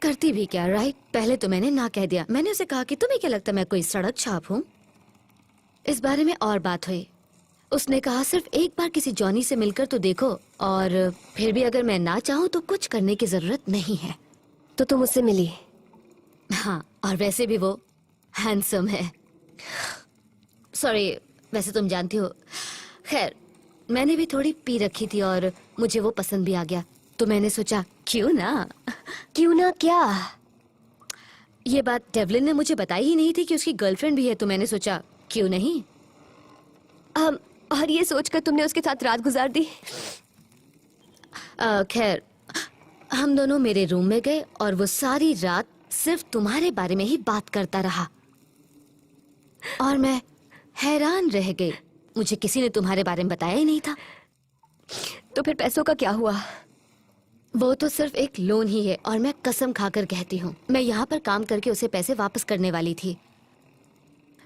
करती भी क्या, राइट? पहले तो मैंने ना कह दिया। मैंने उसे कहा कि तुम्हें क्या लगता मैं कोई सड़क छाप हूँ? इस बारे में और बात हुई। उसने कहा सिर्फ एक बार किसी जॉनी से मिलकर तो देखो, और फिर भी अगर मैं ना चाहूँ तो कुछ करने की जरूरत नहीं है। तो तुम उससे मिली? हाँ, और वैसे भी वो हैंडसम है। सॉरी, वैसे तुम जानती हो। खैर, मैंने भी थोड़ी पी रखी थी और मुझे वो पसंद भी आ गया, तो मैंने सोचा क्यों ना। क्यों ना क्या? ये बात डेवलिन ने मुझे बताई ही नहीं थी कि उसकी गर्लफ्रेंड भी है, तो मैंने सोचा क्यों नहीं। और ये सोचकर तुमने उसके साथ रात गुजार दी? खैर, हम दोनों मेरे रूम में गए और वो सारी रात सिर्फ तुम्हारे बारे में ही बात करता रहा और मैं हैरान रह गई। मुझे किसी ने तुम्हारे बारे में बताया ही नहीं था। तो फिर पैसों का क्या हुआ? वो तो सिर्फ एक लोन ही है और मैं कसम खाकर कहती हूँ, मैं यहाँ पर काम करके उसे पैसे वापस करने वाली थी।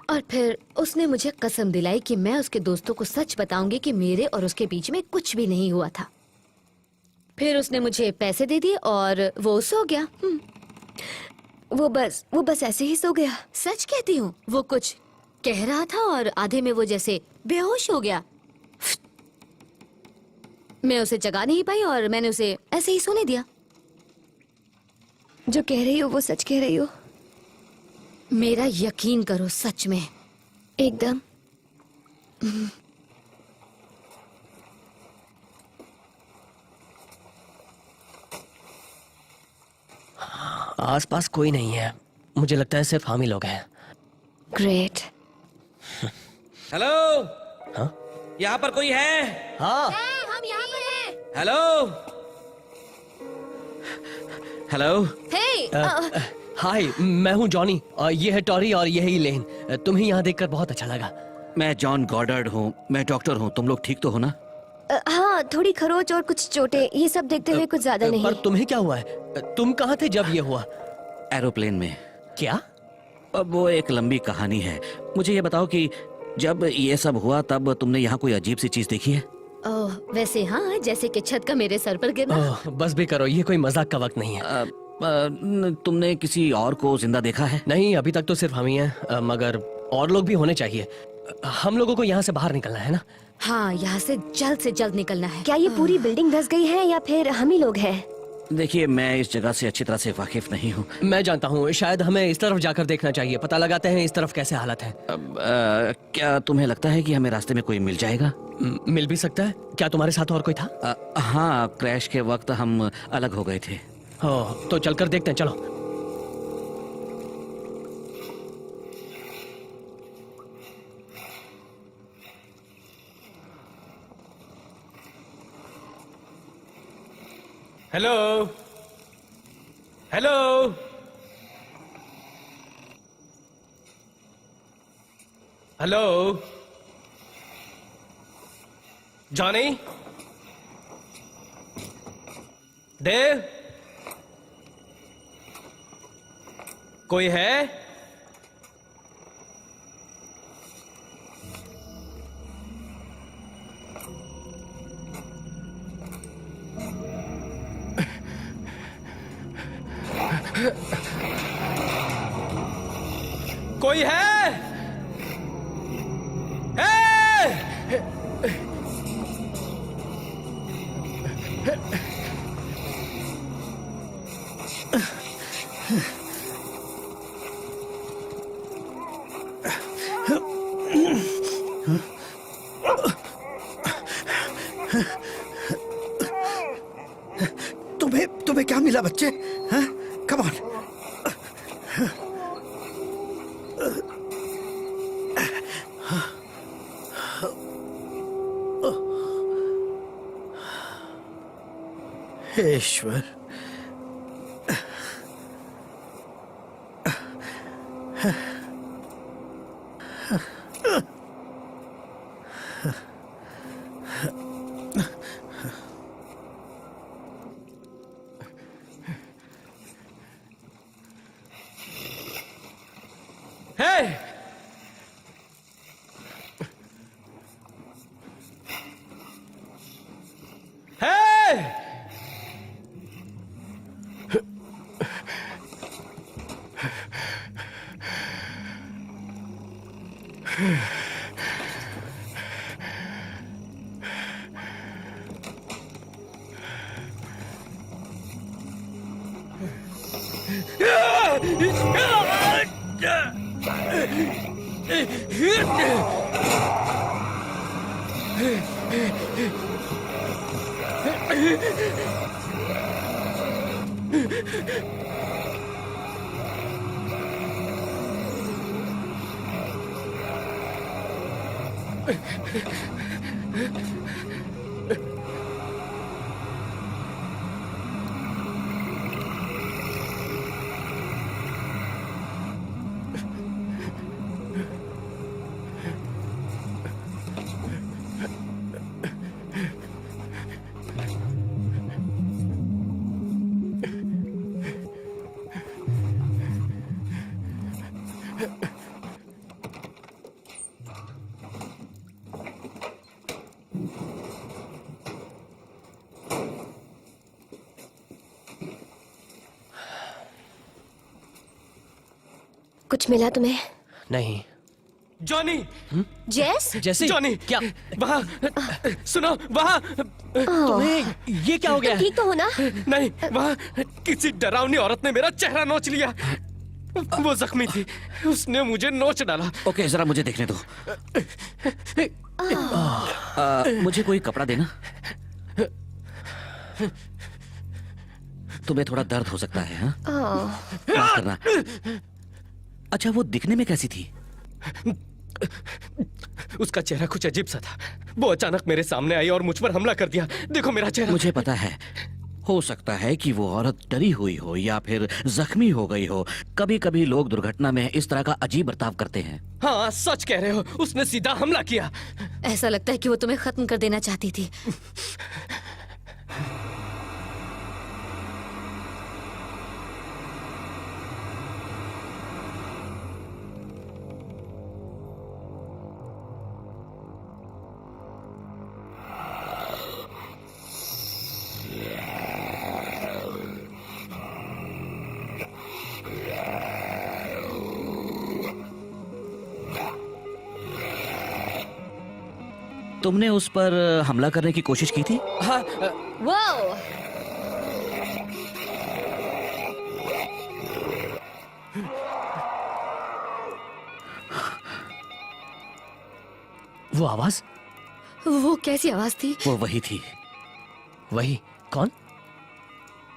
और फिर उसने मुझे कसम दिलाई कि मैं उसके दोस्तों को सच बताऊंगी कि मेरे और उसके बीच में कुछ भी नहीं हुआ था। फिर उसने मुझे पैसे दे दिए और वो सो गया। वो बस ऐसे ही सो गया? सच कहती हूँ, वो कुछ कह रहा था और आधे में वो जैसे बेहोश हो गया। मैं उसे जगा नहीं पाई और मैंने उसे ऐसे ही सोने दिया। जो कह रही हो वो सच कह रही हो? मेरा यकीन करो, सच में। एकदम। आसपास कोई नहीं है, मुझे लगता है सिर्फ हम ही लोग हैं। ग्रेट। हेलो, हाँ यहाँ पर कोई है? हाँ हम यहाँ पर हैं। Hello, hello. हे, हाय, मैं हूँ जॉनी और ये है टॉरी और ये है इलेन। तुम्हें यहाँ देखकर बहुत अच्छा लगा। मैं जॉन गॉडर्ड हूँ, मैं डॉक्टर हूँ। तुम लोग ठीक तो हो ना? हाँ, थोड़ी खरोच और कुछ चोटें, ये सब देखते हुए कुछ ज्यादा नहीं। पर तुम्हें क्या हुआ है? तुम कहाँ थे जब ये हुआ? एरोप्लेन में। क्या? अब वो एक लंबी कहानी है। मुझे ये बताओ कि जब ये सब हुआ तब तुमने यहाँ कोई अजीब सी चीज देखी है? ओह, वैसे हाँ, जैसे कि छत का मेरे सर पर गिरना। ओह, बस भी करो, ये कोई मजाक का वक्त नहीं है। तुमने किसी और को जिंदा देखा है? नहीं, अभी तक तो सिर्फ हम ही हैं, मगर और लोग भी होने चाहिए। हम लोगों को यहाँ से बाहर निकलना है ना? हाँ, यहाँ से जल्द निकलना है। क्या ये पूरी बिल्डिंग धस गई है या फिर हम ही लोग हैं? देखिए, मैं इस जगह से अच्छी तरह से वाकिफ नहीं हूँ। मैं जानता हूँ, शायद हमें इस तरफ जाकर देखना चाहिए। पता लगाते हैं इस तरफ कैसे हालत है। क्या तुम्हें लगता है कि हमें रास्ते में कोई मिल जाएगा? मिल भी सकता है। क्या तुम्हारे साथ और कोई था? हाँ, क्रैश के वक्त हम अलग हो गए थे। ओह, तो चलकर देखते हैं, चलो। Hello, hello, hello, Johnny, Dave, कोई है? कोई है? तुम्हें क्या मिला बच्चे? हाँ? Come on. हे ईश्वर, कुछ मिला तुम्हें? नहीं। जॉनी, जेस? जैसे जॉनी, क्या वहाँ? सुनो, वहाँ तुम्हें ये क्या हो गया? ठीक तो हो ना? नहीं, वहाँ किसी डरावनी औरत ने मेरा चेहरा नोच लिया। वो जख्मी थी, उसने मुझे नोच डाला। ओके, जरा मुझे देखने दो। मुझे कोई कपड़ा देना। तुम्हें थोड़ा दर्द हो सकता है, हाँ? माफ करना। अच्छा, वो दिखने में कैसी थी? उसका चेहरा कुछ अजीब सा था। वो अचानक मेरे सामने आई और मुझ पर हमला कर दिया। देखो मेरा चेहरा। मुझे पता है, हो सकता है कि वो औरत डरी हुई हो या फिर जख्मी हो गई हो। कभी कभी लोग दुर्घटना में इस तरह का अजीब बर्ताव करते हैं। हाँ सच कह रहे हो, उसने सीधा हमला किया। ऐसा लगता है कि वो तुम्हें खत्म कर देना चाहती थी। तुमने उस पर हमला करने की कोशिश की थी? हाँ वो आवाज, वो कैसी आवाज थी? वो वही थी। वही कौन?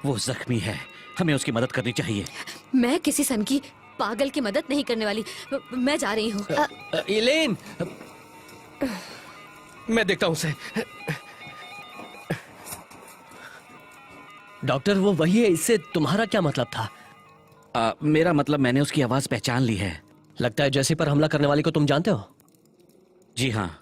वो जख्मी है, हमें उसकी मदद करनी चाहिए। मैं किसी सन की पागल की मदद नहीं करने वाली। मैं जा रही हूँ। इलेन, मैं देखता हूं उसे। डॉक्टर वो वही है, इससे तुम्हारा क्या मतलब था? मेरा मतलब मैंने उसकी आवाज पहचान ली है। लगता है जैसी पर हमला करने वाली को तुम जानते हो। जी हाँ।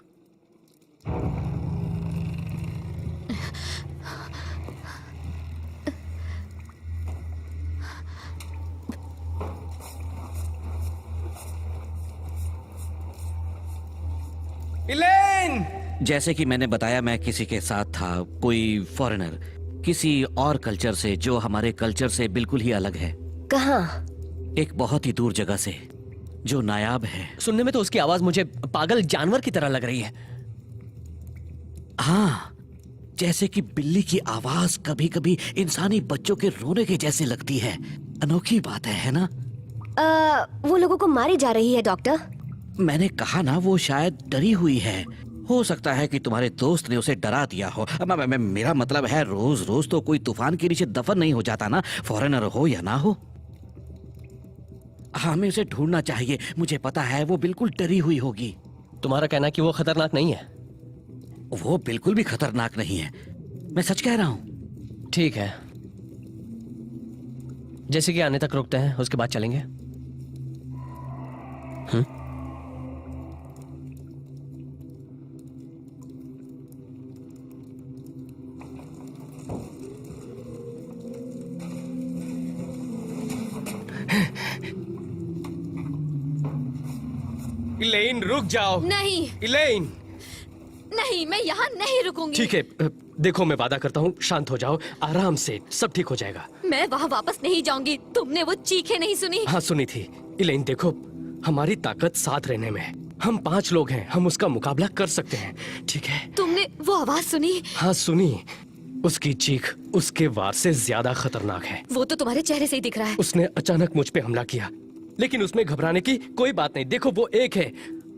इलेन! जैसे कि मैंने बताया, मैं किसी के साथ था, कोई फॉरेनर, किसी और कल्चर से जो हमारे कल्चर से बिल्कुल ही अलग है। कहाँ? एक बहुत ही दूर जगह से जो नायाब है। सुनने में तो उसकी आवाज मुझे पागल जानवर की तरह लग रही है। हाँ, जैसे कि बिल्ली की आवाज कभी कभी इंसानी बच्चों के रोने के जैसे लगती है। अनोखी बात है ना? वो लोगों को मारी जा रही है डॉक्टर। मैंने कहा ना, वो शायद डरी हुई है। हो सकता है कि तुम्हारे दोस्त ने उसे डरा दिया हो। मेरा मतलब है, रोज रोज तो कोई तूफान के नीचे दफन नहीं हो जाता ना, फॉरेनर हो या ना हो। हमें उसे ढूंढना चाहिए। मुझे पता है वो बिल्कुल डरी हुई होगी। तुम्हारा कहना है कि वो खतरनाक नहीं है? वो बिल्कुल भी खतरनाक नहीं है, मैं सच कह रहा हूं। ठीक है, जैसे कि आने तक रुकते हैं, उसके बाद चलेंगे। इलेन रुक जाओ। नहीं इलेन! नहीं, मैं यहाँ नहीं रुकूंगी। ठीक है, देखो मैं वादा करता हूँ, शांत हो जाओ, आराम से, सब ठीक हो जाएगा। मैं वहाँ वापस नहीं जाऊंगी। तुमने वो चीखें नहीं सुनी? हाँ सुनी थी। इलेन देखो, हमारी ताकत साथ रहने में है। हम 5 लोग हैं, हम उसका मुकाबला कर सकते हैं, ठीक है? तुमने वो आवाज सुनी? हाँ सुनी। उसकी चीख उसके वार से ज्यादा खतरनाक है। वो तो तुम्हारे चेहरे से ही दिख रहा है। उसने अचानक मुझ पे हमला किया, लेकिन उसमें घबराने की कोई बात नहीं। देखो वो एक है,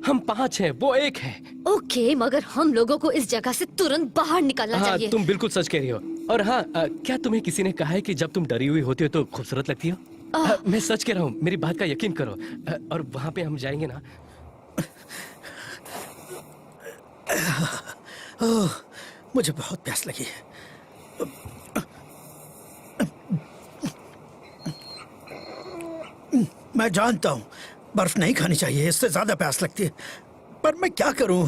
हम 5 हैं, वो एक है। ओके, मगर हम लोगों को इस जगह से तुरंत बाहर निकलना हाँ चाहिए। तुम बिल्कुल सच कह रही हो। और हाँ, क्या तुम्हें किसी ने कहा है कि जब तुम डरी हुई होती हो तो खूबसूरत लगती हो? मैं सच कह रहा हूँ, मेरी बात का यकीन करो। और वहाँ पे हम जाएंगे ना। ओह, मुझे बहुत प्यास लगी है। मैं जानता हूँ बर्फ नहीं खानी चाहिए, इससे ज्यादा प्यास लगती है, पर मैं क्या करूं?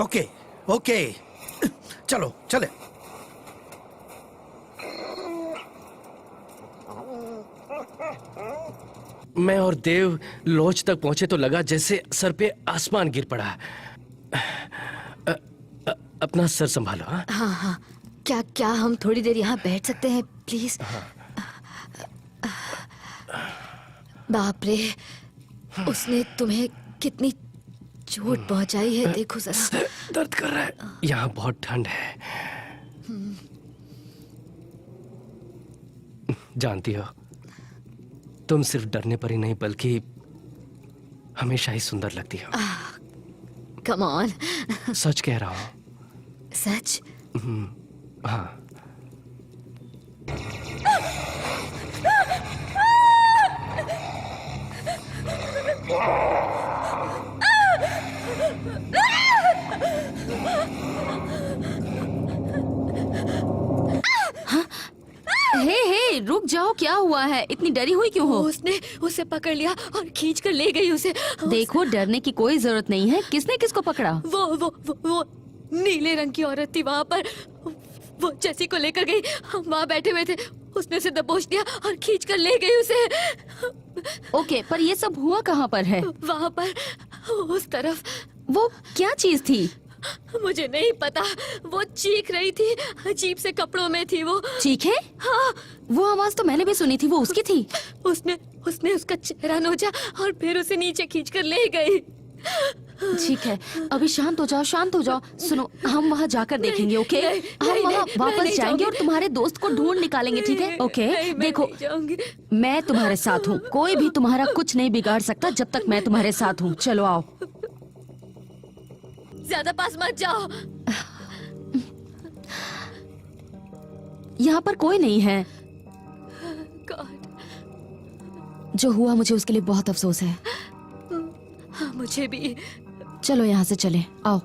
ओके ओके, चलो चले। मैं और देव लॉज तक पहुंचे तो लगा जैसे सर पे आसमान गिर पड़ा। अपना सर संभालो। हाँ हाँ हाँ, क्या हम थोड़ी देर यहाँ बैठ सकते हैं प्लीज? बाप रे, उसने तुम्हें कितनी चोट पहुंचाई है, देखो जरा। दर्द कर रहा है। यहाँ बहुत ठंड है। जानती हो, तुम सिर्फ डरने पर ही नहीं बल्कि हमेशा ही सुंदर लगती हो। Come on. सच कह रहा हूँ। सच? हाँ। हे रुक जाओ, क्या हुआ है? इतनी डरी हुई क्यों हो? उसने उसे पकड़ लिया और खींच कर ले गई उसे। देखो, डरने की कोई जरूरत नहीं है। किसने किसको पकड़ा? वो नीले रंग की औरत थी वहाँ पर। वो जेसी को लेकर गई, हम वहाँ बैठे हुए थे। उसने उसे दबोच दिया और खींच कर ले गई उसे। ओके, पर ये सब हुआ कहाँ पर है? वहाँ पर उस तरफ। वो क्या चीज थी? मुझे नहीं पता। वो चीख रही थी, अजीब से कपड़ों में थी वो। चीखे? हाँ, वो आवाज तो मैंने भी सुनी थी। वो उसकी थी? उसने उसका चेहरा नोचा और फिर उसे नीचे खींचकर ले गई। ठीक है, अभी शांत हो जाओ, शांत हो जाओ। सुनो, हम वहाँ जाकर देखेंगे, ओके? नहीं, हम नहीं, वहाँ नहीं, मैं वापस नहीं जाएंगे और जाऊंगी। तुम्हारे दोस्त को ढूंढ निकालेंगे, ठीक है? ओके? नहीं, मैं देखो, नहीं जाऊंगी। मैं तुम्हारे साथ हूँ। कोई भी तुम्हारा कुछ नहीं बिगाड़ सकता जब तक मैं तुम्हारे साथ हूँ। चलो आओ। ज्यादा पास मत जाओ। यहाँ पर कोई नहीं है। गॉड, जो हुआ मुझे उसके लिए बहुत अफसोस है। हाँ, मुझे भी। चलो यहाँ से चले, आओ।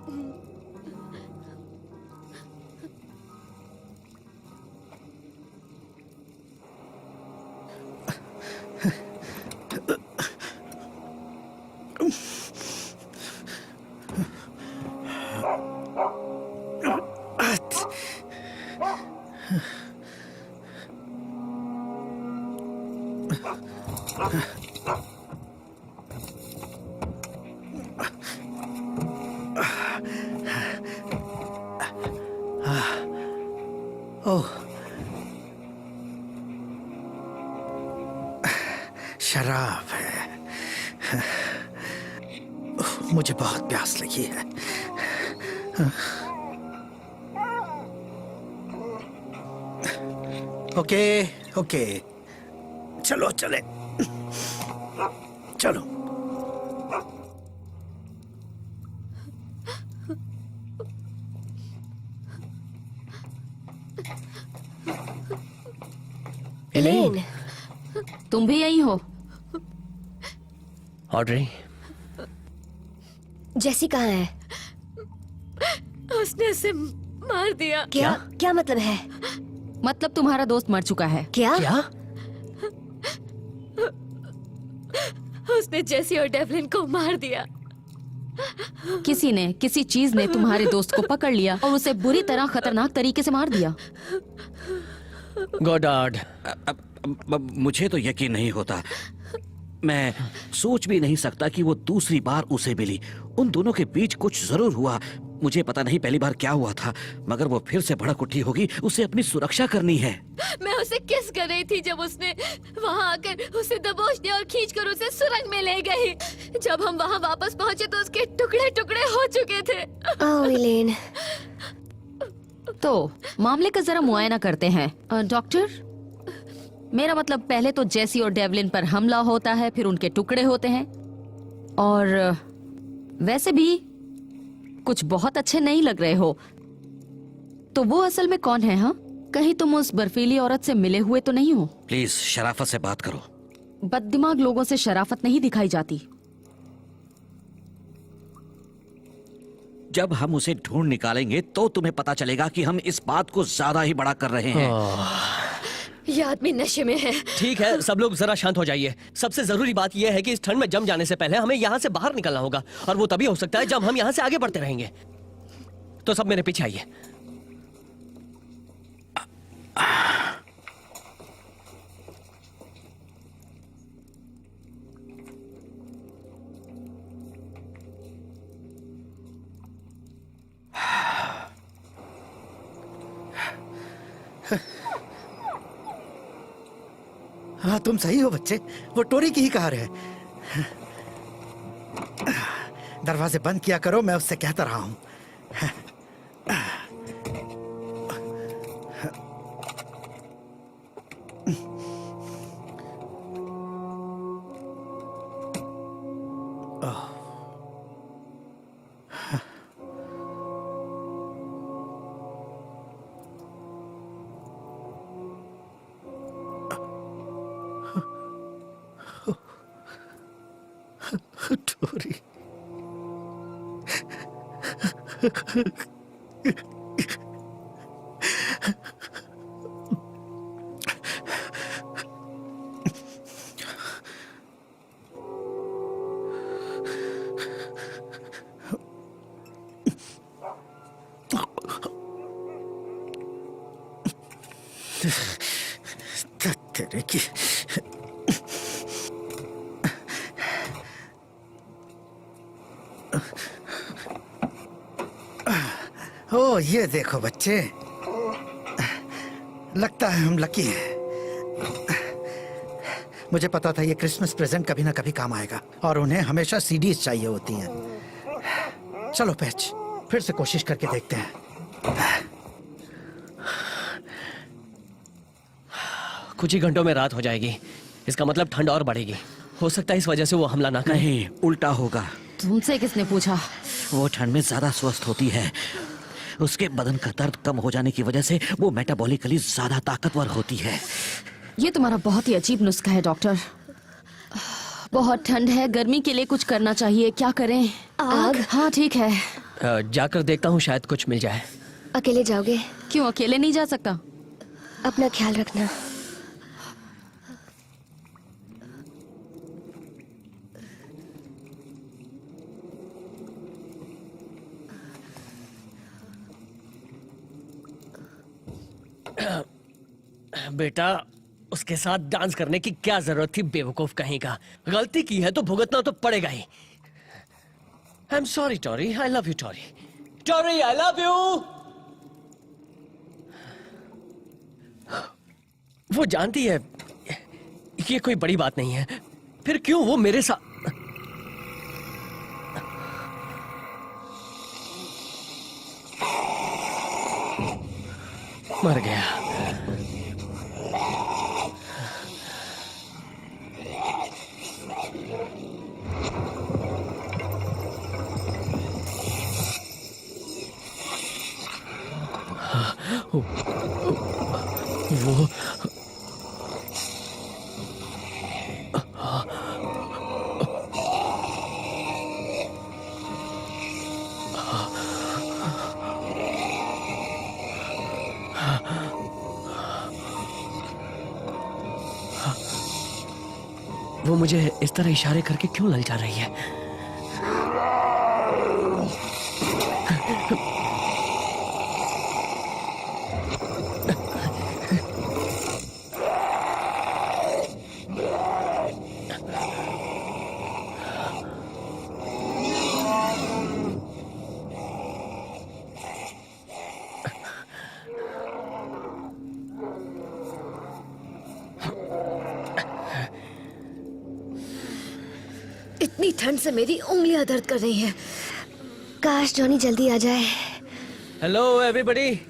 ओह, शराब है। मुझे बहुत प्यास लगी है। ओके ओके, चलो चले, चलो। एलेन, तुम भी यही हो? ऑड्री, जेसी कहाँ है? उसने उसे मार दिया। क्या मतलब है? मतलब तुम्हारा दोस्त मर चुका है। क्या? उसने जेसी और डेवलिन को मार दिया। किसी ने, किसी चीज ने तुम्हारे दोस्त को पकड़ लिया और उसे बुरी तरह खतरनाक तरीके से मार दिया। गॉडार्ड, मुझे तो यकीन नहीं होता। मैं सोच भी नहीं सकता कि वो दूसरी बार उसे मिली। उन दोनों के बीच कुछ जरूर हुआ। मुझे पता नहीं पहली बार क्या हुआ था, मगर वो फिर से भड़क उठी होगी। उसे अपनी सुरक्षा करनी है। मैं उसे किस कर रही थी जब उसने वहाँ आकर उसे दबोच दिया और खींचकर उसे सुरंग में ले गई। जब हम वहाँ वापस पहुँचे तो उसके टुकड़े टुकड़े हो चुके थे। ओह एलेन, तो मामले का जरा मुआयना करते हैं। डॉक्टर, मेरा मतलब पहले तो जेसी और डेवलिन पर हमला होता है, फिर उनके टुकड़े होते हैं। और वैसे भी कुछ बहुत अच्छे नहीं लग रहे हो। तो वो असल में कौन है? हाँ, कहीं तुम उस बर्फीली औरत से मिले हुए तो नहीं हो? प्लीज शराफत से बात करो। बददिमाग लोगों से शराफत नहीं दिखाई जाती। जब हम उसे ढूंढ निकालेंगे तो तुम्हें पता चलेगा कि हम इस बात को ज्यादा ही बड़ा कर रहे हैं। ये आदमी नशे में है। ठीक है, सब लोग जरा शांत हो जाइए। सबसे जरूरी बात यह है कि इस ठंड में जम जाने से पहले हमें यहाँ से बाहर निकलना होगा, और वो तभी हो सकता है जब हम यहाँ से आगे बढ़ते रहेंगे। तो सब मेरे पीछे आइए। हाँ, तुम सही हो बच्चे। वो टोरी की ही कार है। दरवाजे बंद किया करो, मैं उससे कहता रहा हूं। सॉरी। तेरे की ओ ये देखो बच्चे, लगता है हम लकी हैं। मुझे पता था ये क्रिसमस प्रेजेंट कभी ना कभी काम आएगा और उन्हें हमेशा सीडीज चाहिए होती हैं। चलो पैच, फिर से कोशिश करके देखते हैं। कुछ ही घंटों में रात हो जाएगी। इसका मतलब ठंड और बढ़ेगी। हो सकता है इस वजह से वो हमला ना करे। नहीं, उल्टा होगा। तुमसे किसने पूछा? वो ठंड में ज्यादा स्वस्थ होती है। उसके बदन का दर्द कम हो जाने की वजह से वो मेटाबॉलिकली ज्यादा ताकतवर होती है। ये तुम्हारा बहुत ही अजीब नुस्खा है डॉक्टर। बहुत ठंड है, गर्मी के लिए कुछ करना चाहिए। क्या करें? आग? हाँ ठीक है। जाकर देखता हूँ, शायद कुछ मिल जाए। अकेले जाओगे? क्यों अकेले नहीं जा सकता? अपना ख्याल रखना। बेटा, उसके साथ डांस करने की क्या जरूरत थी, बेवकूफ कहीं का। गलती की है तो भुगतना तो पड़ेगा ही। I am sorry Tori, I love you Tori. Tori, I love you. वो जानती है ये कोई बड़ी बात नहीं है, फिर क्यों वो मेरे साथ। मर गया। वो वो मुझे इस तरह इशारे करके क्यों ललचा रही है? इतनी ठंड से मेरी उंगलियां दर्द कर रही हैं। काश जॉनी जल्दी आ जाए। हेलो एवरीबॉडी,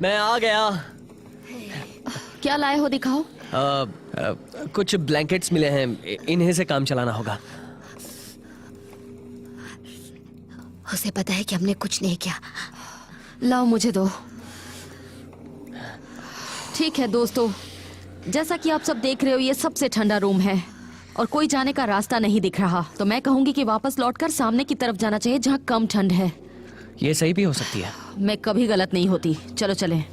मैं आ गया। क्या लाए हो दिखाओ। कुछ ब्लैंकेट्स मिले हैं, इन्हीं से काम चलाना होगा। उसे पता है कि हमने कुछ नहीं किया। लाओ मुझे दो। ठीक है दोस्तों, जैसा कि आप सब देख रहे हो ये सबसे ठंडा रूम है और कोई जाने का रास्ता नहीं दिख रहा, तो मैं कहूंगी कि वापस लौटकर सामने की तरफ जाना चाहिए जहाँ कम ठंड है। ये सही भी हो सकती है। मैं कभी गलत नहीं होती। चलो चलें।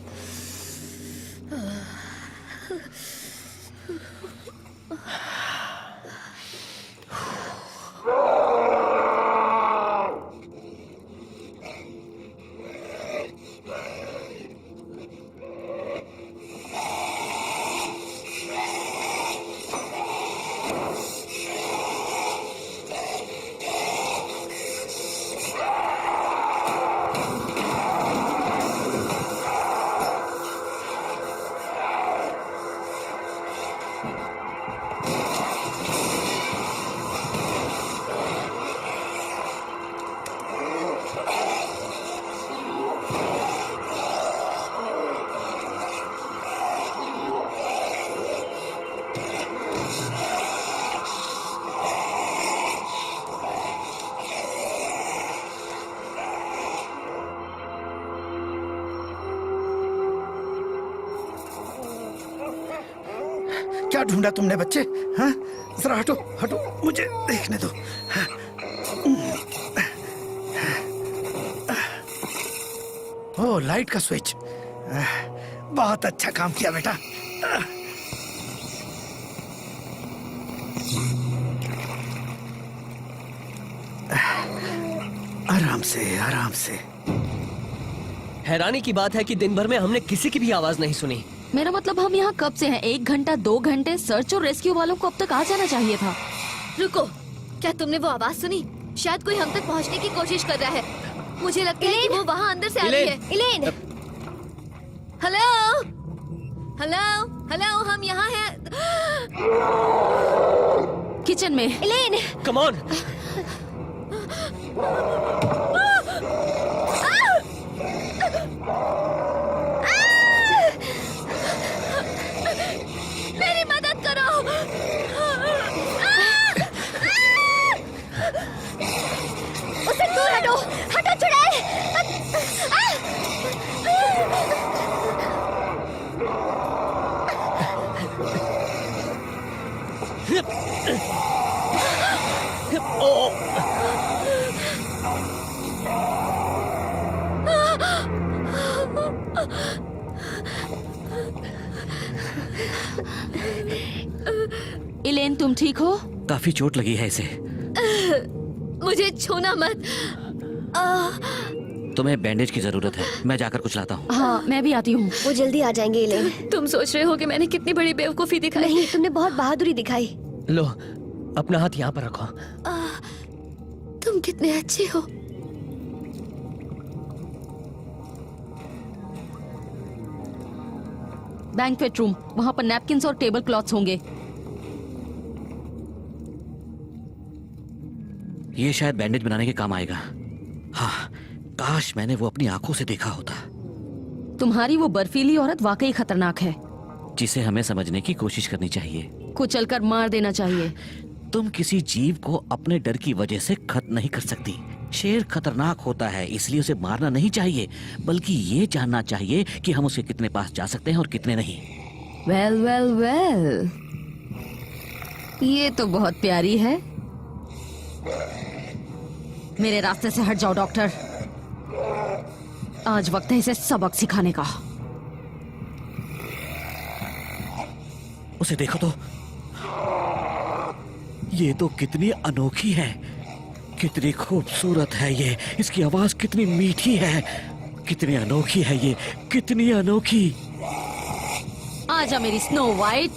क्या ढूंढा तुमने बच्चे? हाँ, जरा हटो हटो, मुझे देखने दो। हाँ, ओह, लाइट का स्विच। बहुत अच्छा काम किया बेटा। आराम से, आराम से। हैरानी की बात है कि दिन भर में हमने किसी की भी आवाज नहीं सुनी। मेरा मतलब हम यहाँ कब से हैं? 1 घंटा 2 घंटे? सर्च और रेस्क्यू वालों को अब तक आ जाना चाहिए था। रुको, क्या तुमने वो आवाज सुनी? शायद कोई हम तक पहुंचने की कोशिश कर रहा है। मुझे लगता है कि वो वहाँ अंदर से आ रही है। इलेन, हेलो, हेलो, हेलो, हम यहाँ हैं। किचन में। इलेन, कम ऑन। मेरी मदद करो। उसे दूर हटो, हटो चुड़ैल। इलेन, तुम ठीक हो? काफी चोट लगी है इसे। मुझे छूना मत। तुम्हें बैंडेज की जरूरत है। मैं जाकर कुछ लाता हूँ। हाँ, मैं भी आती हूँ। वो जल्दी आ जाएंगे इलेन। तुम सोच रहे हो कि मैंने कितनी बड़ी बेवकूफी दिखाई? नहीं, तुमने बहुत बहादुरी दिखाई। लो, अपना हाथ यहाँ पर रखो। तुम कितने अच्छे हो। बैंक्वेट रूम, वहाँ पर नैपकिन्स और टेबल क्लॉथ्स होंगे। ये शायद बैंडेज बनाने के काम आएगा। हाँ, काश मैंने वो अपनी आंखों से देखा होता। तुम्हारी वो बर्फीली औरत वाकई खतरनाक है, जिसे हमें समझने की कोशिश करनी चाहिए। कुचलकर मार देना चाहिए। तुम किसी जीव को अपने डर की वजह से खत्म नहीं कर सकती। शेर खतरनाक होता है, इसलिए उसे मारना नहीं चाहिए, बल्कि ये जानना चाहिए कि हम उसके कितने पास जा सकते हैं और कितने नहीं। वेल वेल वेल, ये तो बहुत प्यारी है। मेरे रास्ते से हट जाओ डॉक्टर। आज वक्त है इसे सबक सिखाने का। उसे देखो तो, ये तो कितनी अनोखी है, कितनी खूबसूरत है ये। इसकी आवाज कितनी मीठी है, कितनी अनोखी है ये, कितनी अनोखी। आजा मेरी स्नो वाइट।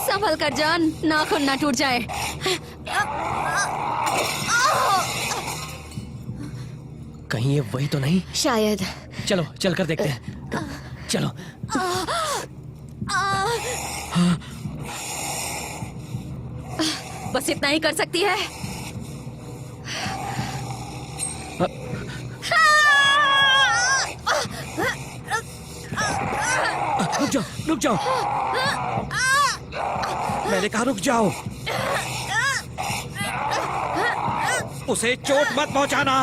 संभल कर जान, नाखून ना टूट जाए। कहीं ये वही तो नहीं? शायद। चलो, चलकर देखते हैं। चलो। बस इतना ही कर सकती है। रुक जाओ, रुक जाओ। मैंने कहा रुक जाओ। उसे चोट मत पहुंचाना।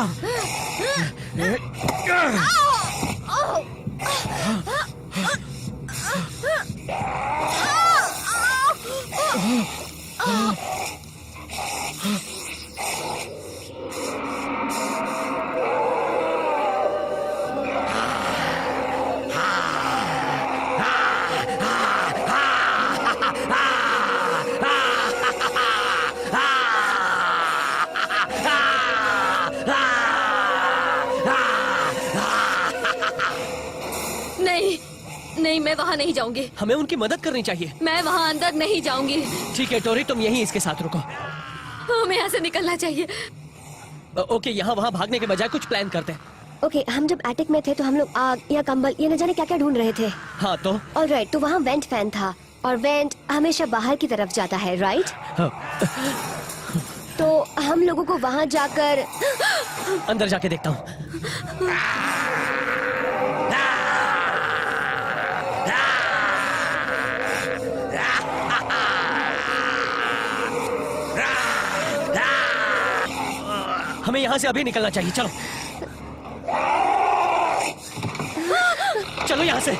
नहीं, मैं वहाँ नहीं जाऊंगी। हमें उनकी मदद करनी चाहिए। मैं वहाँ अंदर नहीं जाऊंगी। ठीक है टोरी, तुम यहीं इसके साथ रुको। हमें यहाँ से निकलना चाहिए। ओके, यहाँ वहाँ भागने के बजाय कुछ प्लान करते हैं। ओके, हम जब एटिक में थे तो हम लोग आग या कंबल या न जाने क्या क्या ढूंढ रहे थे। हाँ तो? ऑलराइट, तो वहाँ वेंट फैन था और वेंट हमेशा बाहर की तरफ जाता है, राइट? हाँ। तो हम लोगों को वहाँ जाकर अंदर जाके देखता हूँ। हमें यहाँ से अभी निकलना चाहिए। चलो चलो यहाँ से।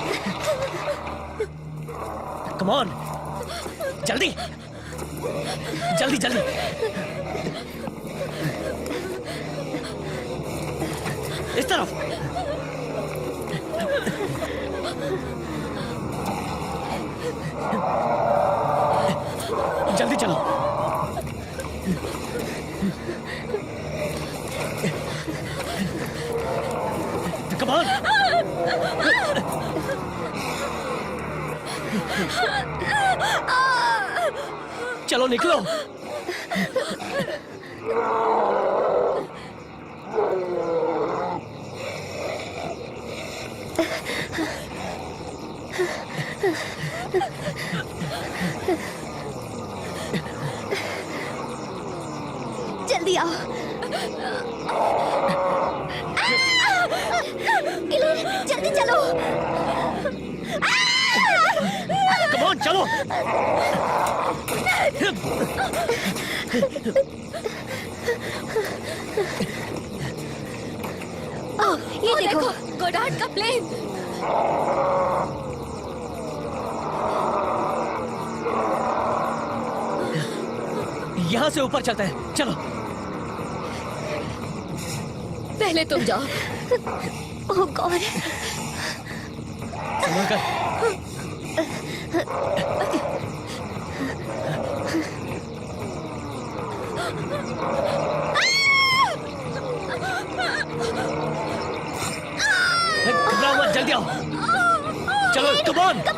कम ऑन, जल्दी जल्दी जल्दी। इस तरफ। जल्दी चलो। Come on! चलो निकलो। जल्दी आओ। इलेन, जल्दी चलो। Come on, चलो। ये देखो गोडार्ड का प्लेन। यहाँ से ऊपर चलते हैं, चलो। पहले तुम जाओ। ओह गॉड। संभल कर। घबराओ मत, जल्दी आओ। चलो, come on, come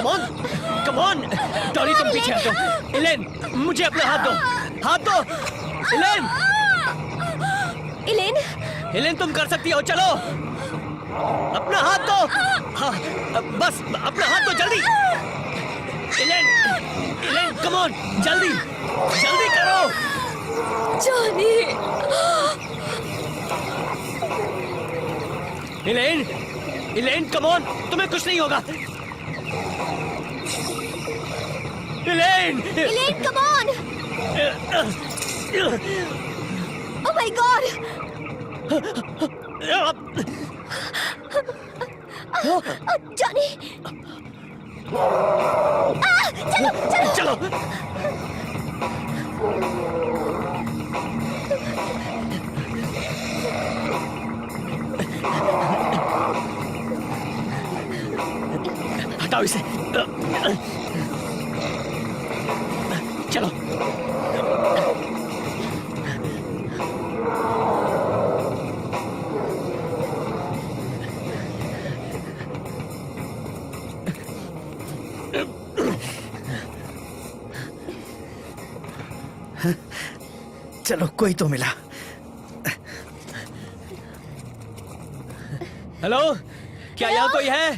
on, come on. Dolly तुम पीछे हटो। इलेन, मुझे अपना हाथ दो, हाथ दो। इलेन, इलेन, इलेन तुम कर सकती हो, चलो। अपना हाथ दो। हाँ, बस अपना हाथ दो जल्दी। इलेन, इलेन कम ऑन, जल्दी, जल्दी करो। जॉनी। इलेन, इलेन कम ऑन, तुम्हें कुछ नहीं होगा। Elaine, Elaine come on. Oh my God. Johnny. चलो चलो। चलो। हटाओ इसे। चलो। चलो, कोई तो मिला। हेलो, क्या यहाँ कोई है?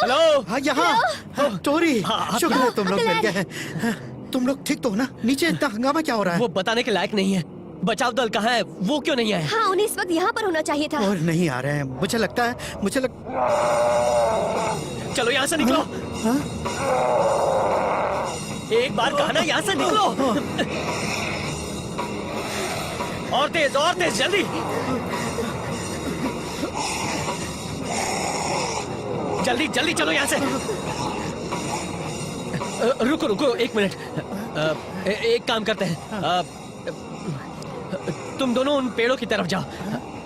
हेलो। हाँ, यहाँ टोरी। हाँ, शुक्र है तुम लोग मिल गए हैं। तुम लोग ठीक तो हो ना? नीचे इतना हंगामा क्या हो रहा है? वो बताने के लायक नहीं है। बचाव दल कहाँ है? वो क्यों नहीं आए? हाँ, उन्हें इस वक्त यहाँ पर होना चाहिए था। और नहीं आ रहे हैं। मुझे लगता है चलो यहाँ से निकलो। हाँ? एक बार कहा ना, यहाँ से निकलो। और तेज, जल्दी। जल्दी जल्दी चलो यहाँ से। रुको रुको एक मिनट। एक काम करते हैं, तुम दोनों उन पेड़ों की तरफ जाओ।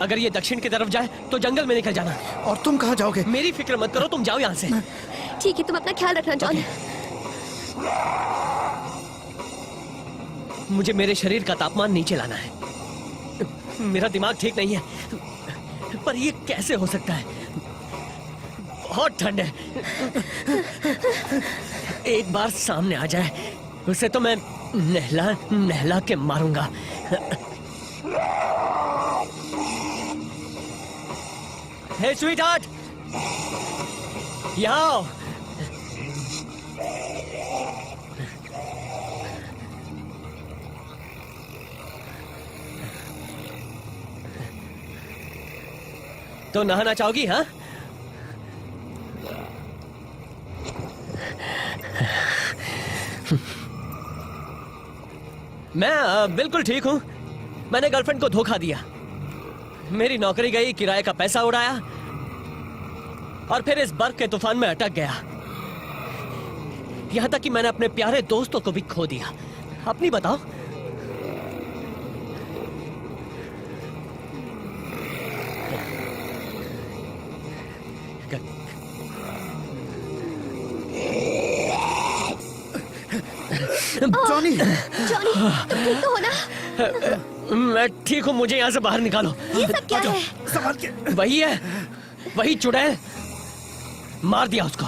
अगर ये दक्षिण की तरफ जाए तो जंगल में निकल जाना। और तुम कहाँ जाओगे? मेरी फिक्र मत करो, तुम जाओ यहाँ से। ठीक है, तुम अपना ख्याल रखना जॉन। मुझे मेरे शरीर का तापमान नीचे लाना है। मेरा दिमाग ठीक नहीं है, पर ये कैसे हो सकता है? बहुत ठंड है। एक बार सामने आ जाए उसे तो मैं नहला नहला के मारूंगा। हे स्वीट हार्ट, यहाँ आओ। तो नहाना चाहोगी? हाँ, मैं बिल्कुल ठीक हूं। मैंने गर्लफ्रेंड को धोखा दिया, मेरी नौकरी गई, किराए का पैसा उड़ाया और फिर इस बर्फ के तूफान में अटक गया। यहां तक कि मैंने अपने प्यारे दोस्तों को भी खो दिया। अपनी बताओ। जॉनी, जॉनी, तुम ठीक तो हो ना? मैं ठीक हूँ, मुझे यहाँ से बाहर निकालो। ये सब क्या है? संभाल के। वही है, वही चुड़ैल। मार दिया उसको।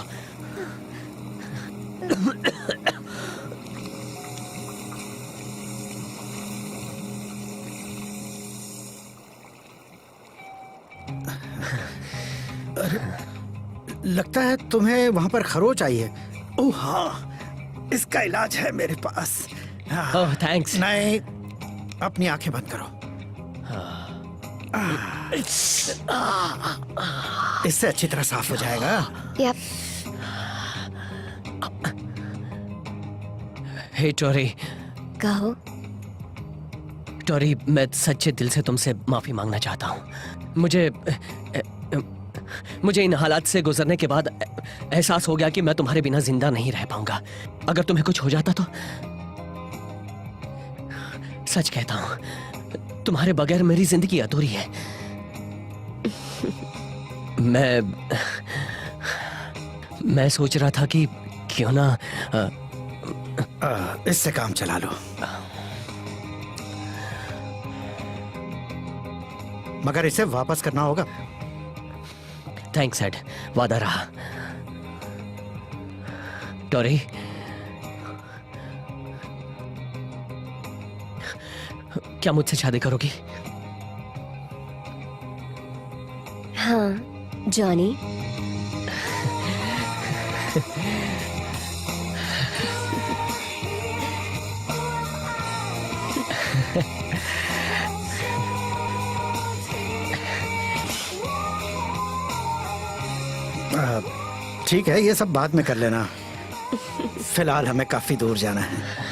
लगता है तुम्हें वहां पर खरोच आई है। ओह हाँ, इसका इलाज है मेरे पास। हाँ। ओह थैंक्स। नहीं, अपनी आंखें बंद करो। इससे अच्छी तरह साफ हो जाएगा। यप। हे टोरी, कहो। टोरी, मैं सच्चे दिल से तुमसे माफी मांगना चाहता हूँ। मुझे इन हालात से गुजरने के बाद एहसास हो गया कि मैं तुम्हारे बिना जिंदा नहीं रह पाऊंगा। अगर तुम्हें कुछ हो जाता तो सच कहता हूं, तुम्हारे बगैर मेरी जिंदगी अधूरी है। मैं सोच रहा था कि क्यों ना इससे काम चला लो। मगर इसे वापस करना होगा। थैंक्स एड, वादा रहा। टोरी, क्या मुझसे शादी करोगी? हाँ, जॉनी। ठीक है, ये सब बाद में कर लेना। फिलहाल हमें काफी दूर जाना है।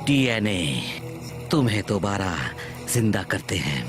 डीएनए तुम्हें दोबारा जिंदा करते हैं।